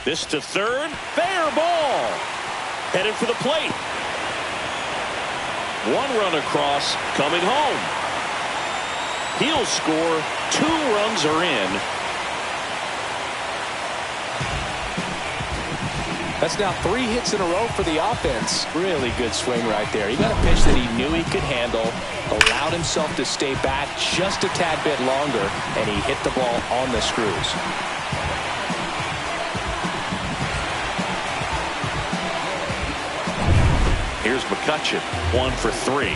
This to third, fair ball. Headed for the plate. One run across, coming home. He'll score. 2 runs are in. That's now 3 hits in a row for the offense. Really good swing right there. He got a pitch that he knew he could handle, allowed himself to stay back just a tad bit longer, and he hit the ball on the screws. Here's McCutchen, 1 for 3.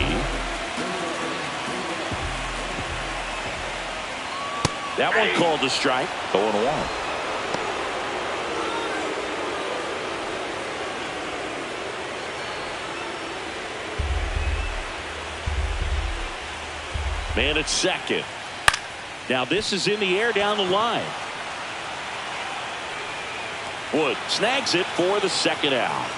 That one called a strike, 0-1. Man at second. Now this is in the air down the line. Wood snags it for the second out.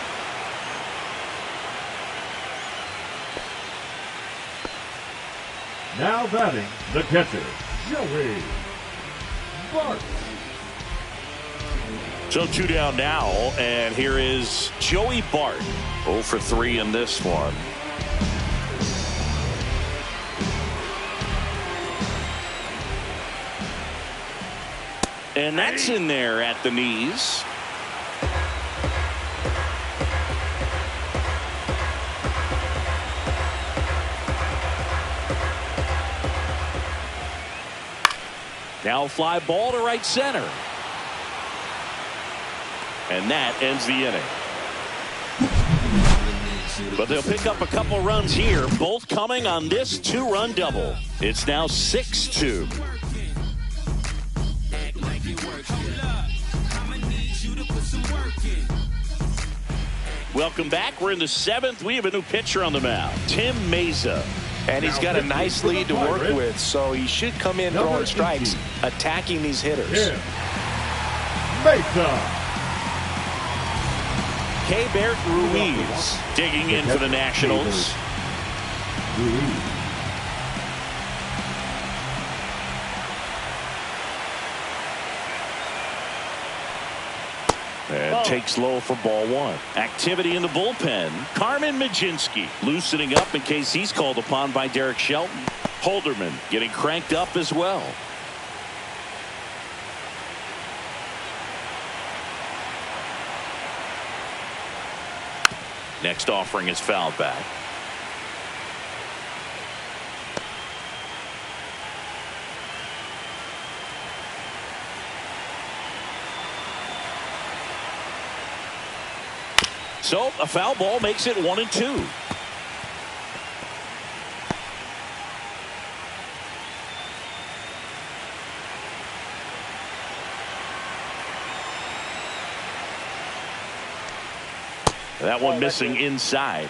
Now batting, the catcher, Joey Bart. So 2 down now, and here is Joey Bart. 0 for 3 in this one. And that's in there at the knees. Now fly ball to right center. And that ends the inning. But they'll pick up a couple runs here, both coming on this 2-run double. It's now 6-2. Welcome back. We're in the 7th. We have a new pitcher on the mound, Tim Mayza. And he's got a nice lead to work with, so he should come in throwing strikes, attacking these hitters. Mayza. Keibert Ruiz digging in for the Nationals. And takes low for ball 1. Activity in the bullpen. Carmen Mlodzinski loosening up in case he's called upon by Derek Shelton. Holderman getting cranked up as well. Next offering is fouled back. So a foul ball makes it 1-2. That one missing inside.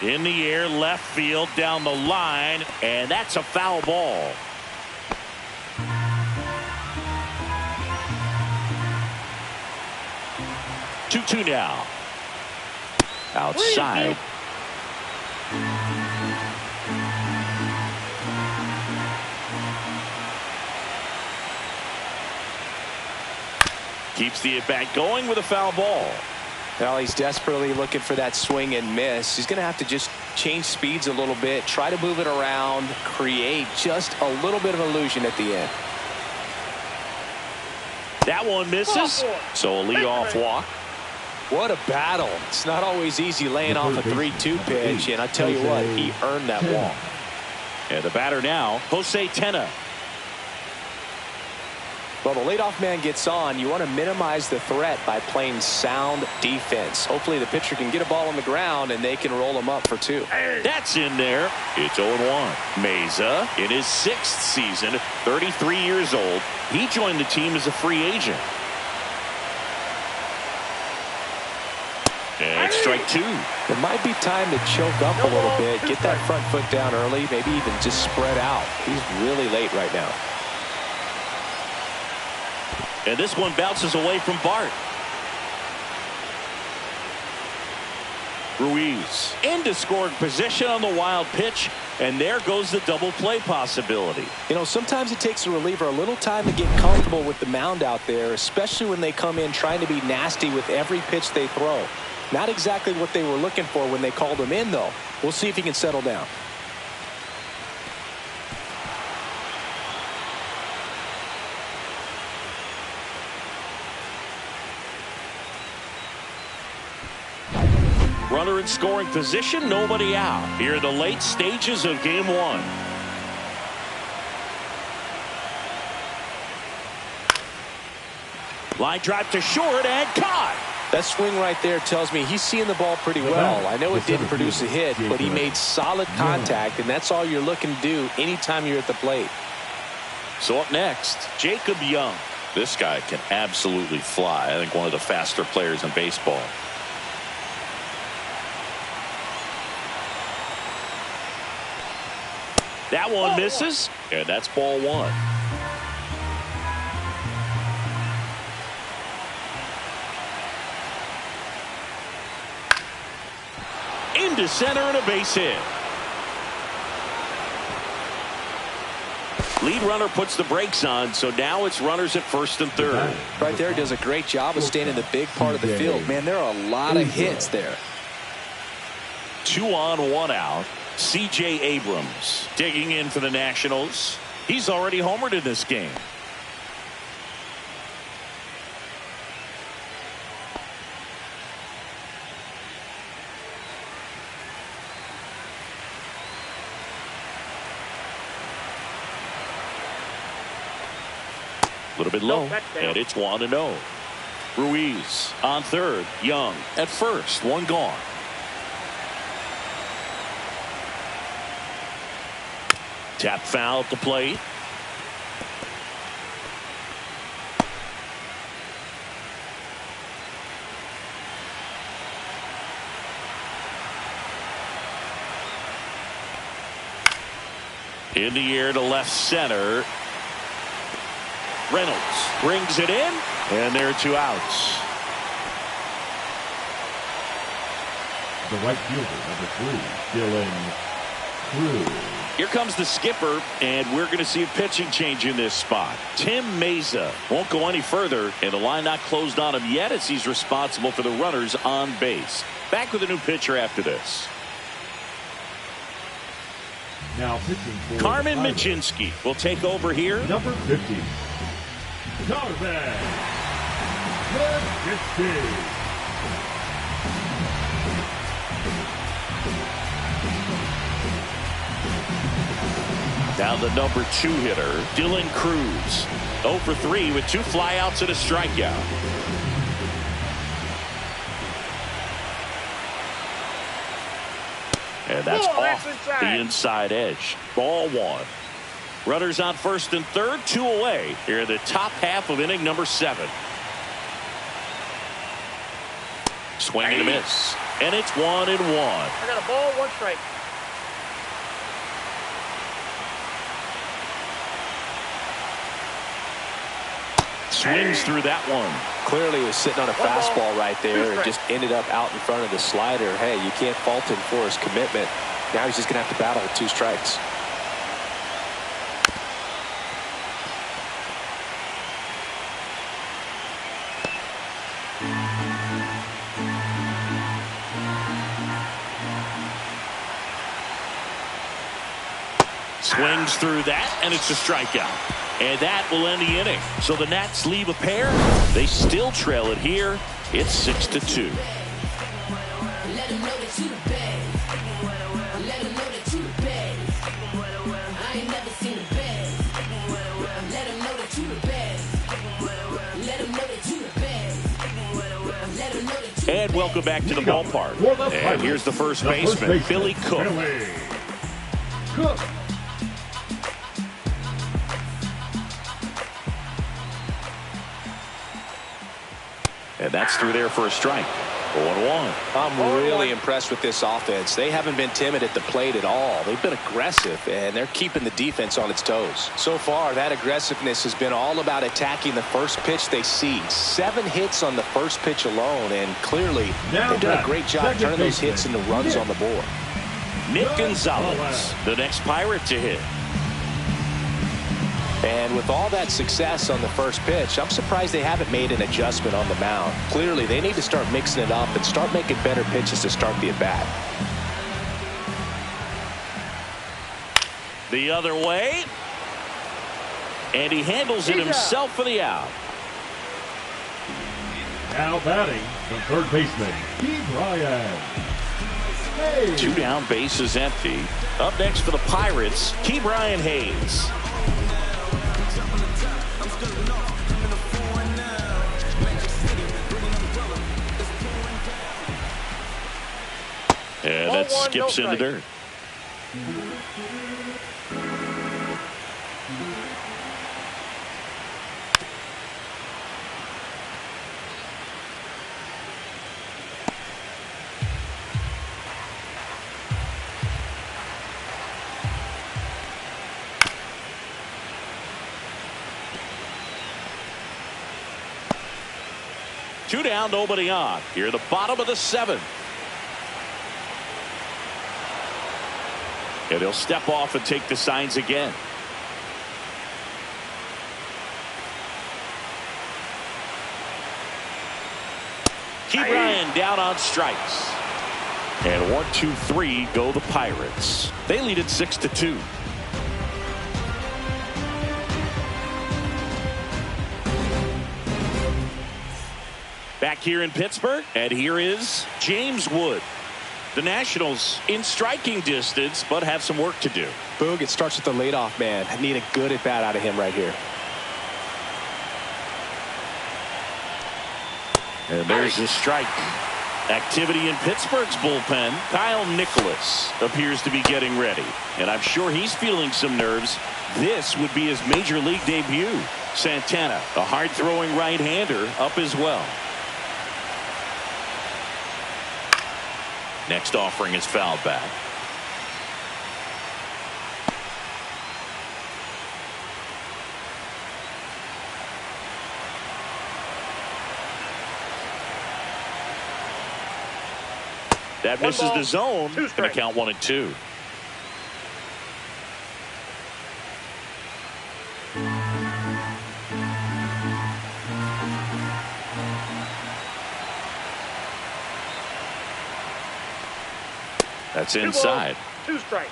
In the air, left field, down the line, and that's a foul ball. Two now. Outside. Keeps the at-bat going with a foul ball. Well, he's desperately looking for that swing and miss. He's going to have to just change speeds a little bit, try to move it around, create just a little bit of illusion at the end. That one misses, so a leadoff walk. What a battle. It's not always easy laying off a 3-2 pitch, and I tell you what, he earned that walk. And the batter now, Jose Tena. Well, the leadoff man gets on. You want to minimize the threat by playing sound defense. Hopefully the pitcher can get a ball on the ground and they can roll him up for 2. That's in there. It's 0-1. Mayza in his 6th season, 33 years old. He joined the team as a free agent. And strike 2. It might be time to choke up a little bit, get that front foot down early, maybe even just spread out. He's really late right now. And this one bounces away from Bart. Ruiz into scoring position on the wild pitch, and there goes the double play possibility. You know, sometimes it takes a reliever a little time to get comfortable with the mound out there, especially when they come in trying to be nasty with every pitch they throw. Not exactly what they were looking for when they called him in, though. We'll see if he can settle down. Runner in scoring position, nobody out. Here are the late stages of game 1. Line drive to short and caught. That swing right there tells me he's seeing the ball pretty well. I know it didn't produce a hit, but he made solid contact, and that's all you're looking to do anytime you're at the plate. So up next, Jacob Young. This guy can absolutely fly. I think one of the faster players in baseball. That one misses, and that's ball 1. Into center and a base hit. Lead runner puts the brakes on, so now it's runners at first and third. Right there, does a great job of staying in the big part of the field. Man, there are a lot of hits there. 2 on, 1 out. C.J. Abrams digging in for the Nationals. He's already homered in this game. A little bit low, and it's 1-0. Ruiz on third, Young at first, 1 gone. Tap foul at the plate. In the air to left center. Reynolds brings it in, and there are 2 outs. The right fielder, number 3, Dylan Cruz. Here comes the skipper, and we're going to see a pitching change in this spot. Tim Meza won't go any further, and the line not closed on him yet as he's responsible for the runners on base. Back with a new pitcher after this. Now pitching for Carmen Pirates, Mlodzinski will take over here. number 50, Carmen Mlodzinski. Now the number 2 hitter, Dylan Cruz. 0 for 3 with 2 flyouts and a strikeout. And that's off the inside edge. Ball 1. Runners on first and third, 2 away here in the top half of inning number 7. Swing and a miss. And it's 1-1. I got a ball, 1 strike. Swings through that one. Clearly was sitting on a fastball right there and just ended up out in front of the slider. Hey, you can't fault him for his commitment. Now he's just going to have to battle with 2 strikes. Swings through that, and it's a strikeout. And that will end the inning. So the Nats leave a pair. They still trail it here. It's 6-2. And welcome back to the ballpark. And here's the first baseman, Billy Cook. Cook. And that's through there for a strike. 0-1. I'm really impressed with this offense. They haven't been timid at the plate at all. They've been aggressive, and they're keeping the defense on its toes. So far, that aggressiveness has been all about attacking the first pitch they see. 7 hits on the first pitch alone, and clearly they've done a great job turning those hits into runs on the board. Nick Gonzalez, the next Pirate to hit. And with all that success on the first pitch, I'm surprised they haven't made an adjustment on the mound. Clearly, they need to start mixing it up and start making better pitches to start the at-bat. The other way. And he handles it himself for the out. Now batting, the third baseman, Ke'Bryan Hayes. 2 down, bases empty. Up next for the Pirates, Ke'Bryan Hayes. And that skips in the dirt. Two down, nobody on. Here, the bottom of the 7th. And he'll step off and take the signs again. Ke'Bryan down on strikes. And 1, 2, 3 go the Pirates. They lead it 6-2. Back here in Pittsburgh, and here is James Wood. The Nationals in striking distance, but have some work to do. Boog, it starts with the leadoff man. I need a good at bat out of him right here. And there's a strike. Activity in Pittsburgh's bullpen. Kyle Nicholas appears to be getting ready, and I'm sure he's feeling some nerves. This would be his major league debut. Santana, a hard-throwing right-hander, up as well. Next offering is fouled back. That misses the zone. Going to count 1 and 2. That's inside. 2 strikes.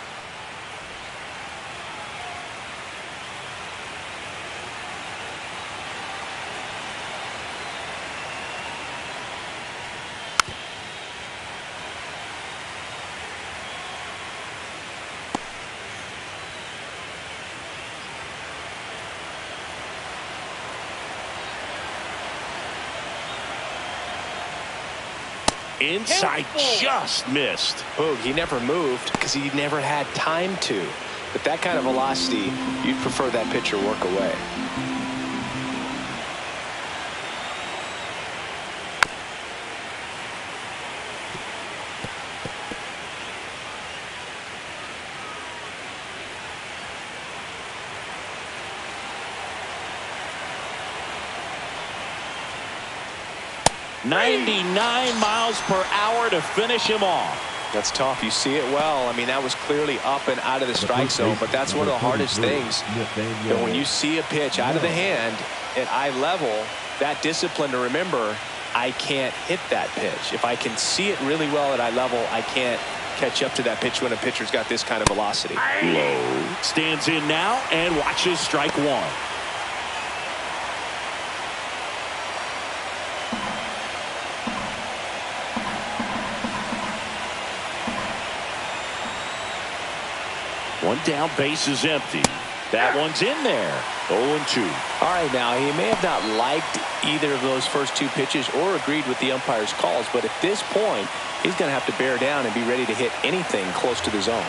Inside, just missed. Boog, he never moved because he never had time to. But that kind of velocity, you'd prefer that pitcher work away. .99 miles per hour to finish him off. That's tough. You see it well. I mean, that was clearly up and out of the strike zone, but that's one of the hardest things. You know, when you see a pitch out of the hand at eye level, that discipline to remember, I can't hit that pitch. If I can see it really well at eye level, I can't catch up to that pitch when a pitcher's got this kind of velocity. Low stands in now and watches strike 1. One down, base is empty. That one's in there. 0-2. All right, now, he may have not liked either of those first 2 pitches or agreed with the umpire's calls, but at this point, he's going to have to bear down and be ready to hit anything close to the zone.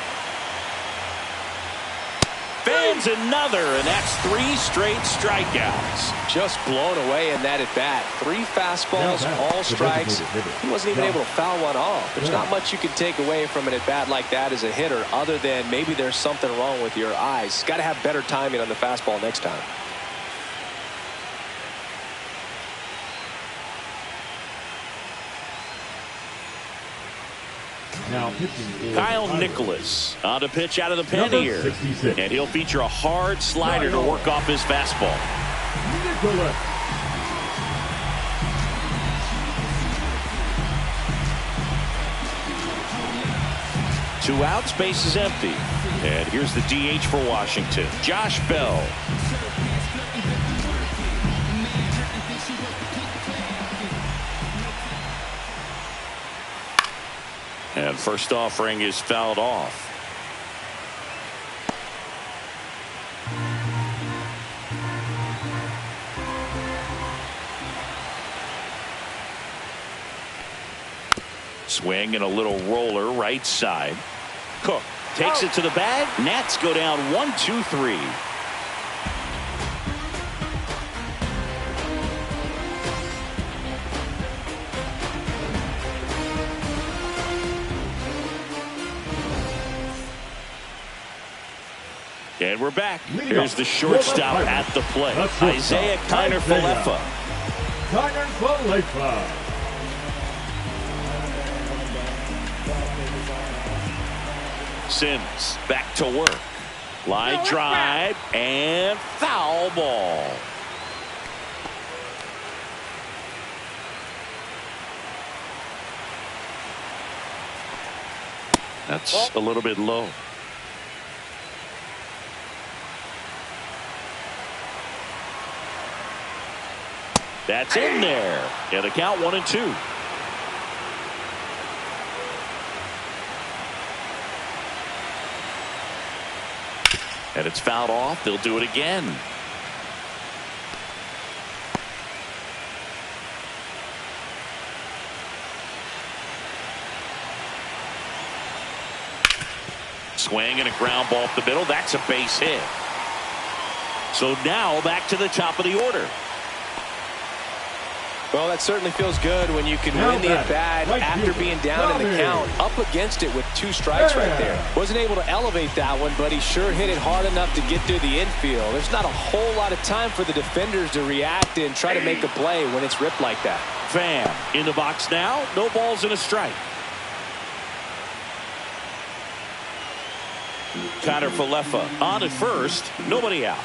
Fans another, and that's 3 straight strikeouts. Just blown away in that at-bat. 3 fastballs, all strikes. He wasn't even able to foul one off. There's not much you can take away from an at-bat like that as a hitter other than maybe there's something wrong with your eyes. Got to have better timing on the fastball next time. Now pitching Kyle Nicholas on to pitch out of the pen here. 66. And he'll feature a hard slider to work off his fastball. Nicholas. Two outs, base is empty. And here's the DH for Washington, Josh Bell. And first offering is fouled off. Swing and a little roller right side. Cook takes it to the bag. Nats go down 1-2-3. And we're back. Here's the shortstop at the plate, Isaiah Kiner-Falefa. Kiner-Falefa. Sims back to work. Line drive and foul ball. That's a little bit low. That's in there. And the count 1-2. And it's fouled off. They'll do it again. Swing and a ground ball up the middle. That's a base hit. So now back to the top of the order. Well, that certainly feels good when you can win the at-bat after being down in the count, up against it with 2 strikes right there. Wasn't able to elevate that one, but he sure hit it hard enough to get through the infield. There's not a whole lot of time for the defenders to react and try to make a play when it's ripped like that. Pham in the box now. No balls and a strike. Connor Falefa on at first. Nobody out.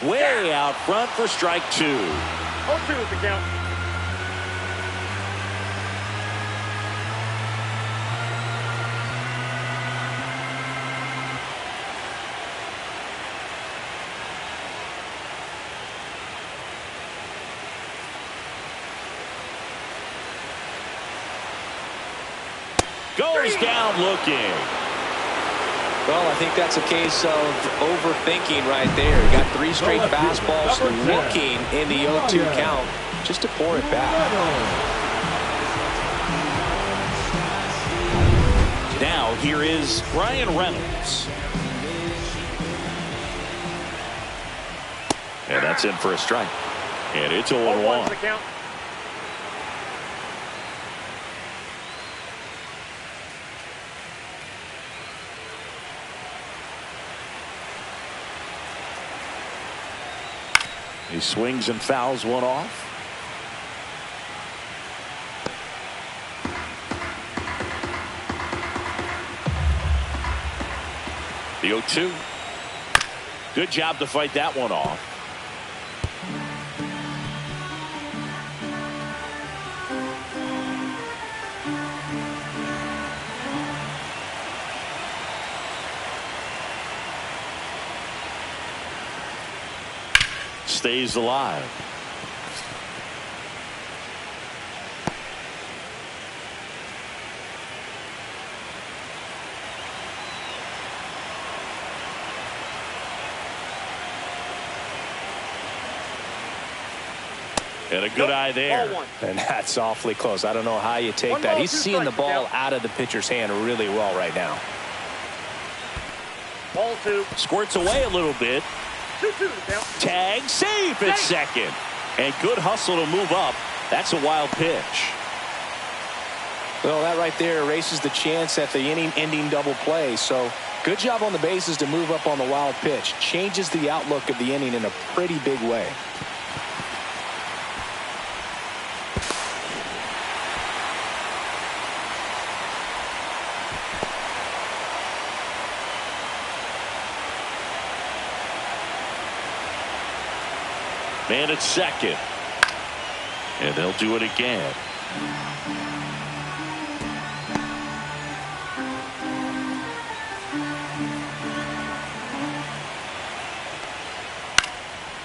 Way out front for strike 2. 0-2 is the count. Goes down looking. Well, I think that's a case of overthinking right there. He got 3 straight fastballs looking in the 0-2 count just to pour it back. Now here is Bryan Reynolds. And that's in for a strike. And it's 0-1. The count. He swings and fouls one off. The 0-2. Good job to fight that one off. Stays alive. And a good eye there. And that's awfully close. I don't know how you take that. He's seeing the ball out of the pitcher's hand really well right now. Ball 2. Squirts away a little bit. 2-2 count. Tag safe at second. And good hustle to move up. That's a wild pitch. Well, that right there erases the chance at the inning-ending double play. So good job on the bases to move up on the wild pitch. Changes the outlook of the inning in a pretty big way. Man at second. And they'll do it again.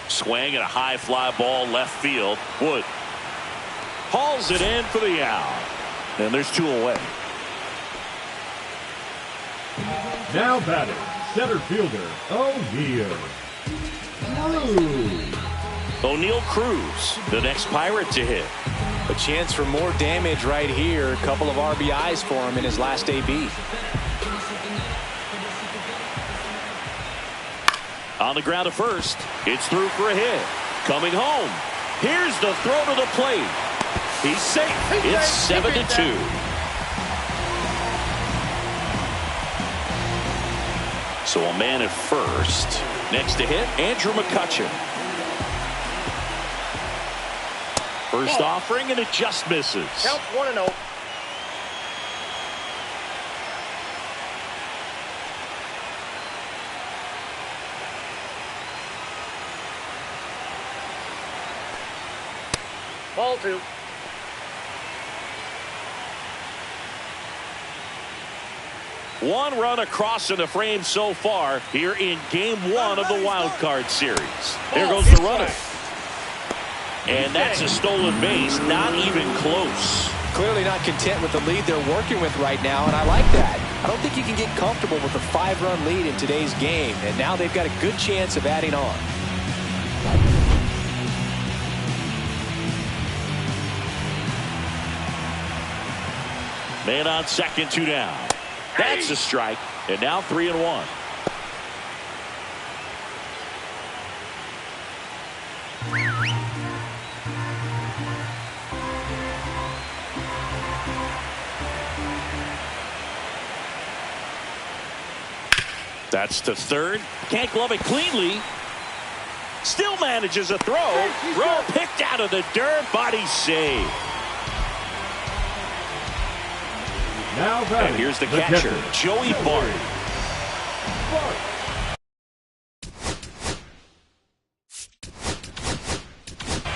Swing and a high fly ball left field. Wood hauls it in for the out. And there's 2 away. Now batting, center fielder O'Neill Cruz. O'Neill Cruz, the next Pirate to hit. A chance for more damage right here. A couple of RBIs for him in his last AB. On the ground at first. It's through for a hit. Coming home. Here's the throw to the plate. He's safe. It's 7-2. So a man at first. Next to hit, Andrew McCutchen. First offering, and it just misses. Counts 1-0. Ball 2. One run across in the frame so far here in game one of the wild card series. There goes the runner. And that's a stolen base, not even close. Clearly not content with the lead they're working with right now, and I like that. I don't think you can get comfortable with a 5-run lead in today's game, and now they've got a good chance of adding on. Man on second, 2 down. That's a strike, and now 3-1. That's to third. Can't glove it cleanly. Still manages a throw. Throw picked out of the dirt. Body save. Now and here's the catcher, Joey Bart.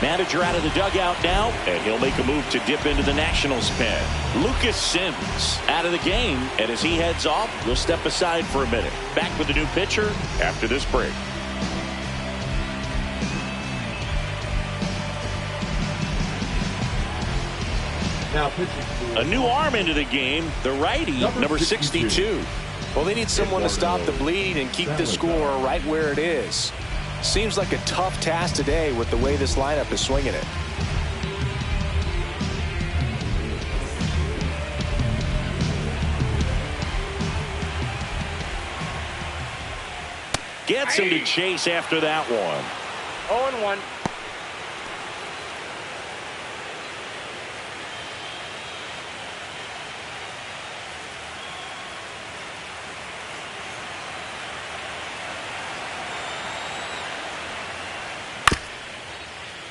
Manager out of the dugout now, and he'll make a move to dip into the Nationals pen. Lucas Sims out of the game, and as he heads off, we'll step aside for a minute. Back with the new pitcher after this break. Now pitching. A new arm into the game, the righty, number 62. Well, they need someone to stop the bleeding and keep the score right where it is. Seems like a tough task today with the way this lineup is swinging it. Gets him to chase after that one. 0-1.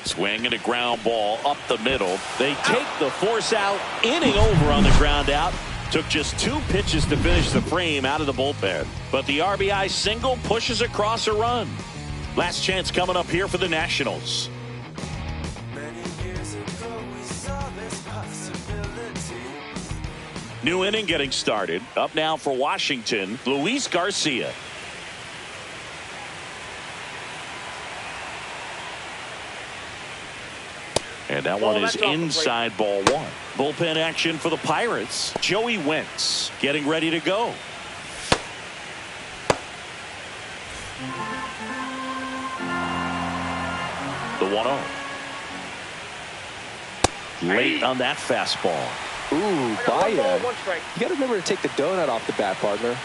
Swing and a ground ball up the middle. They take the force out. Inning over on the ground out. Took just 2 pitches to finish the frame out of the bullpen. But the RBI single pushes across a run. Last chance coming up here for the Nationals. New inning getting started. Up now for Washington, Luis Garcia. And that one is inside ball 1. Bullpen action for the Pirates. Joey Wentz getting ready to go. The 1-0. Late on that fastball. Ooh, Baia. You got to remember to take the donut off the bat, partner.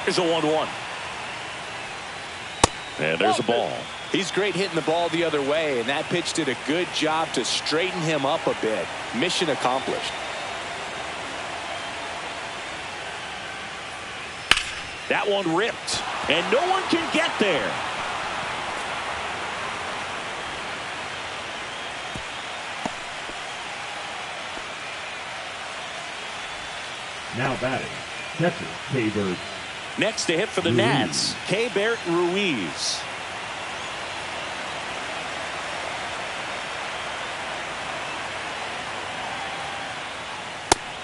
Here's a 1-1. And there's a ball. He's great hitting the ball the other way, and that pitch did a good job to straighten him up a bit. Mission accomplished. That one ripped, and no one can get there. Now batting, catcher Keibert. Next to hit for the Nats, Keibert Ruiz.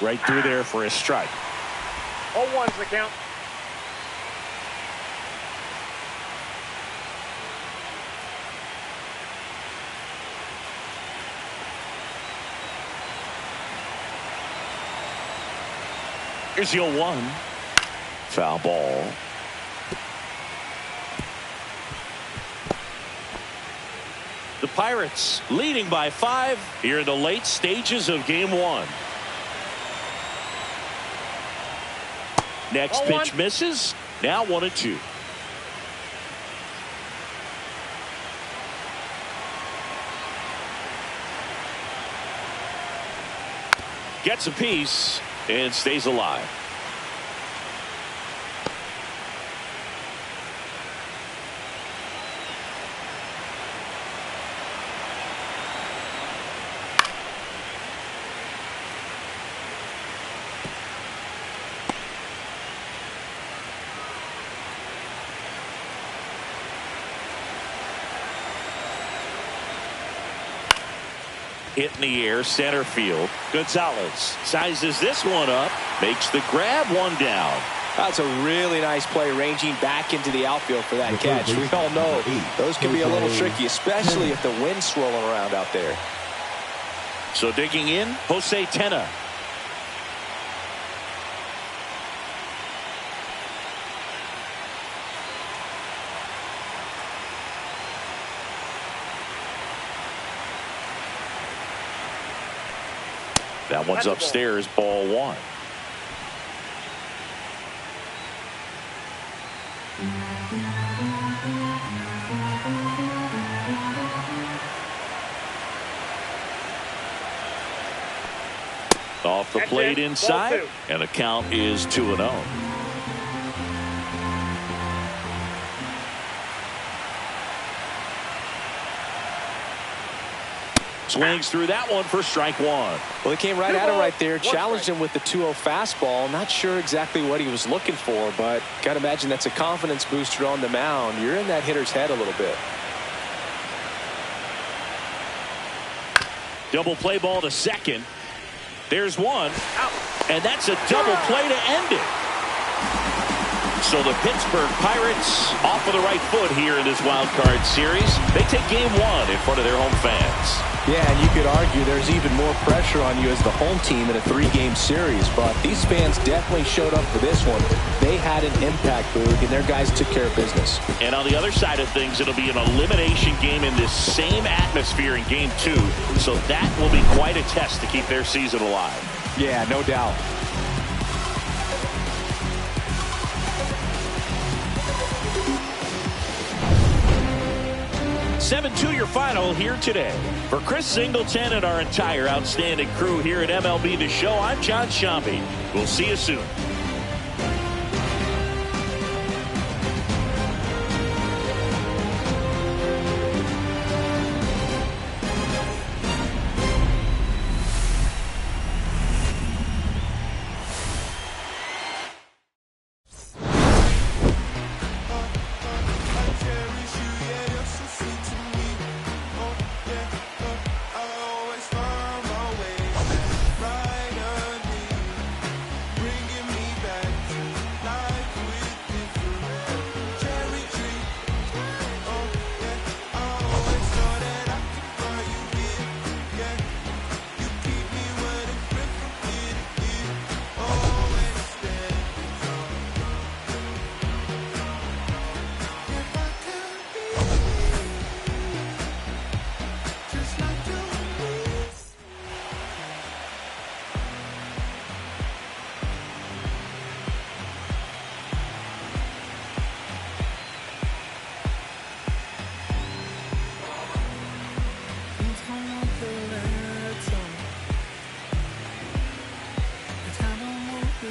Right through there for a strike. 0-1's the count. Here's the 0-1. Foul ball. The Pirates leading by 5 here in the late stages of game 1. Next pitch misses. Now 1-2. Gets a piece and stays alive. Hit in the air, center field. Gonzalez sizes this one up, makes the grab, one down. That's a really nice play, ranging back into the outfield for that catch. We all know those can be a little tricky, especially if the wind's swirling around out there. So digging in, Jose Tena. That one's upstairs, ball one. Off the plate inside, and the count is 2-0. Swings through that one for strike one. Well, he came right at him right there, challenged him with the 2-0 fastball. Not sure exactly what he was looking for, but got to imagine that's a confidence booster on the mound. You're in that hitter's head a little bit. Double play ball to second. There's one, and that's a double play to end it. So the Pittsburgh Pirates off of the right foot here in this wild card series. They take game one in front of their home fans. Yeah, and you could argue there's even more pressure on you as the home team in a three-game series, but these fans definitely showed up for this one. They had an impact, Boog, and their guys took care of business. And on the other side of things, it'll be an elimination game in this same atmosphere in game two, so that will be quite a test to keep their season alive. Yeah, no doubt. 7-2 your final here today. For Chris Singleton and our entire outstanding crew here at MLB The Show, I'm John Sciambi. We'll see you soon.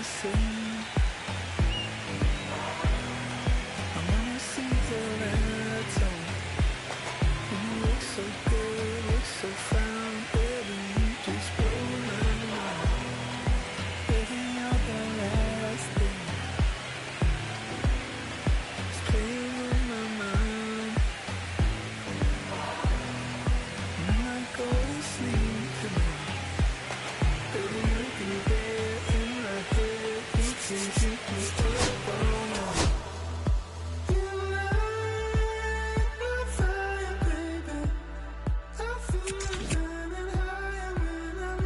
Same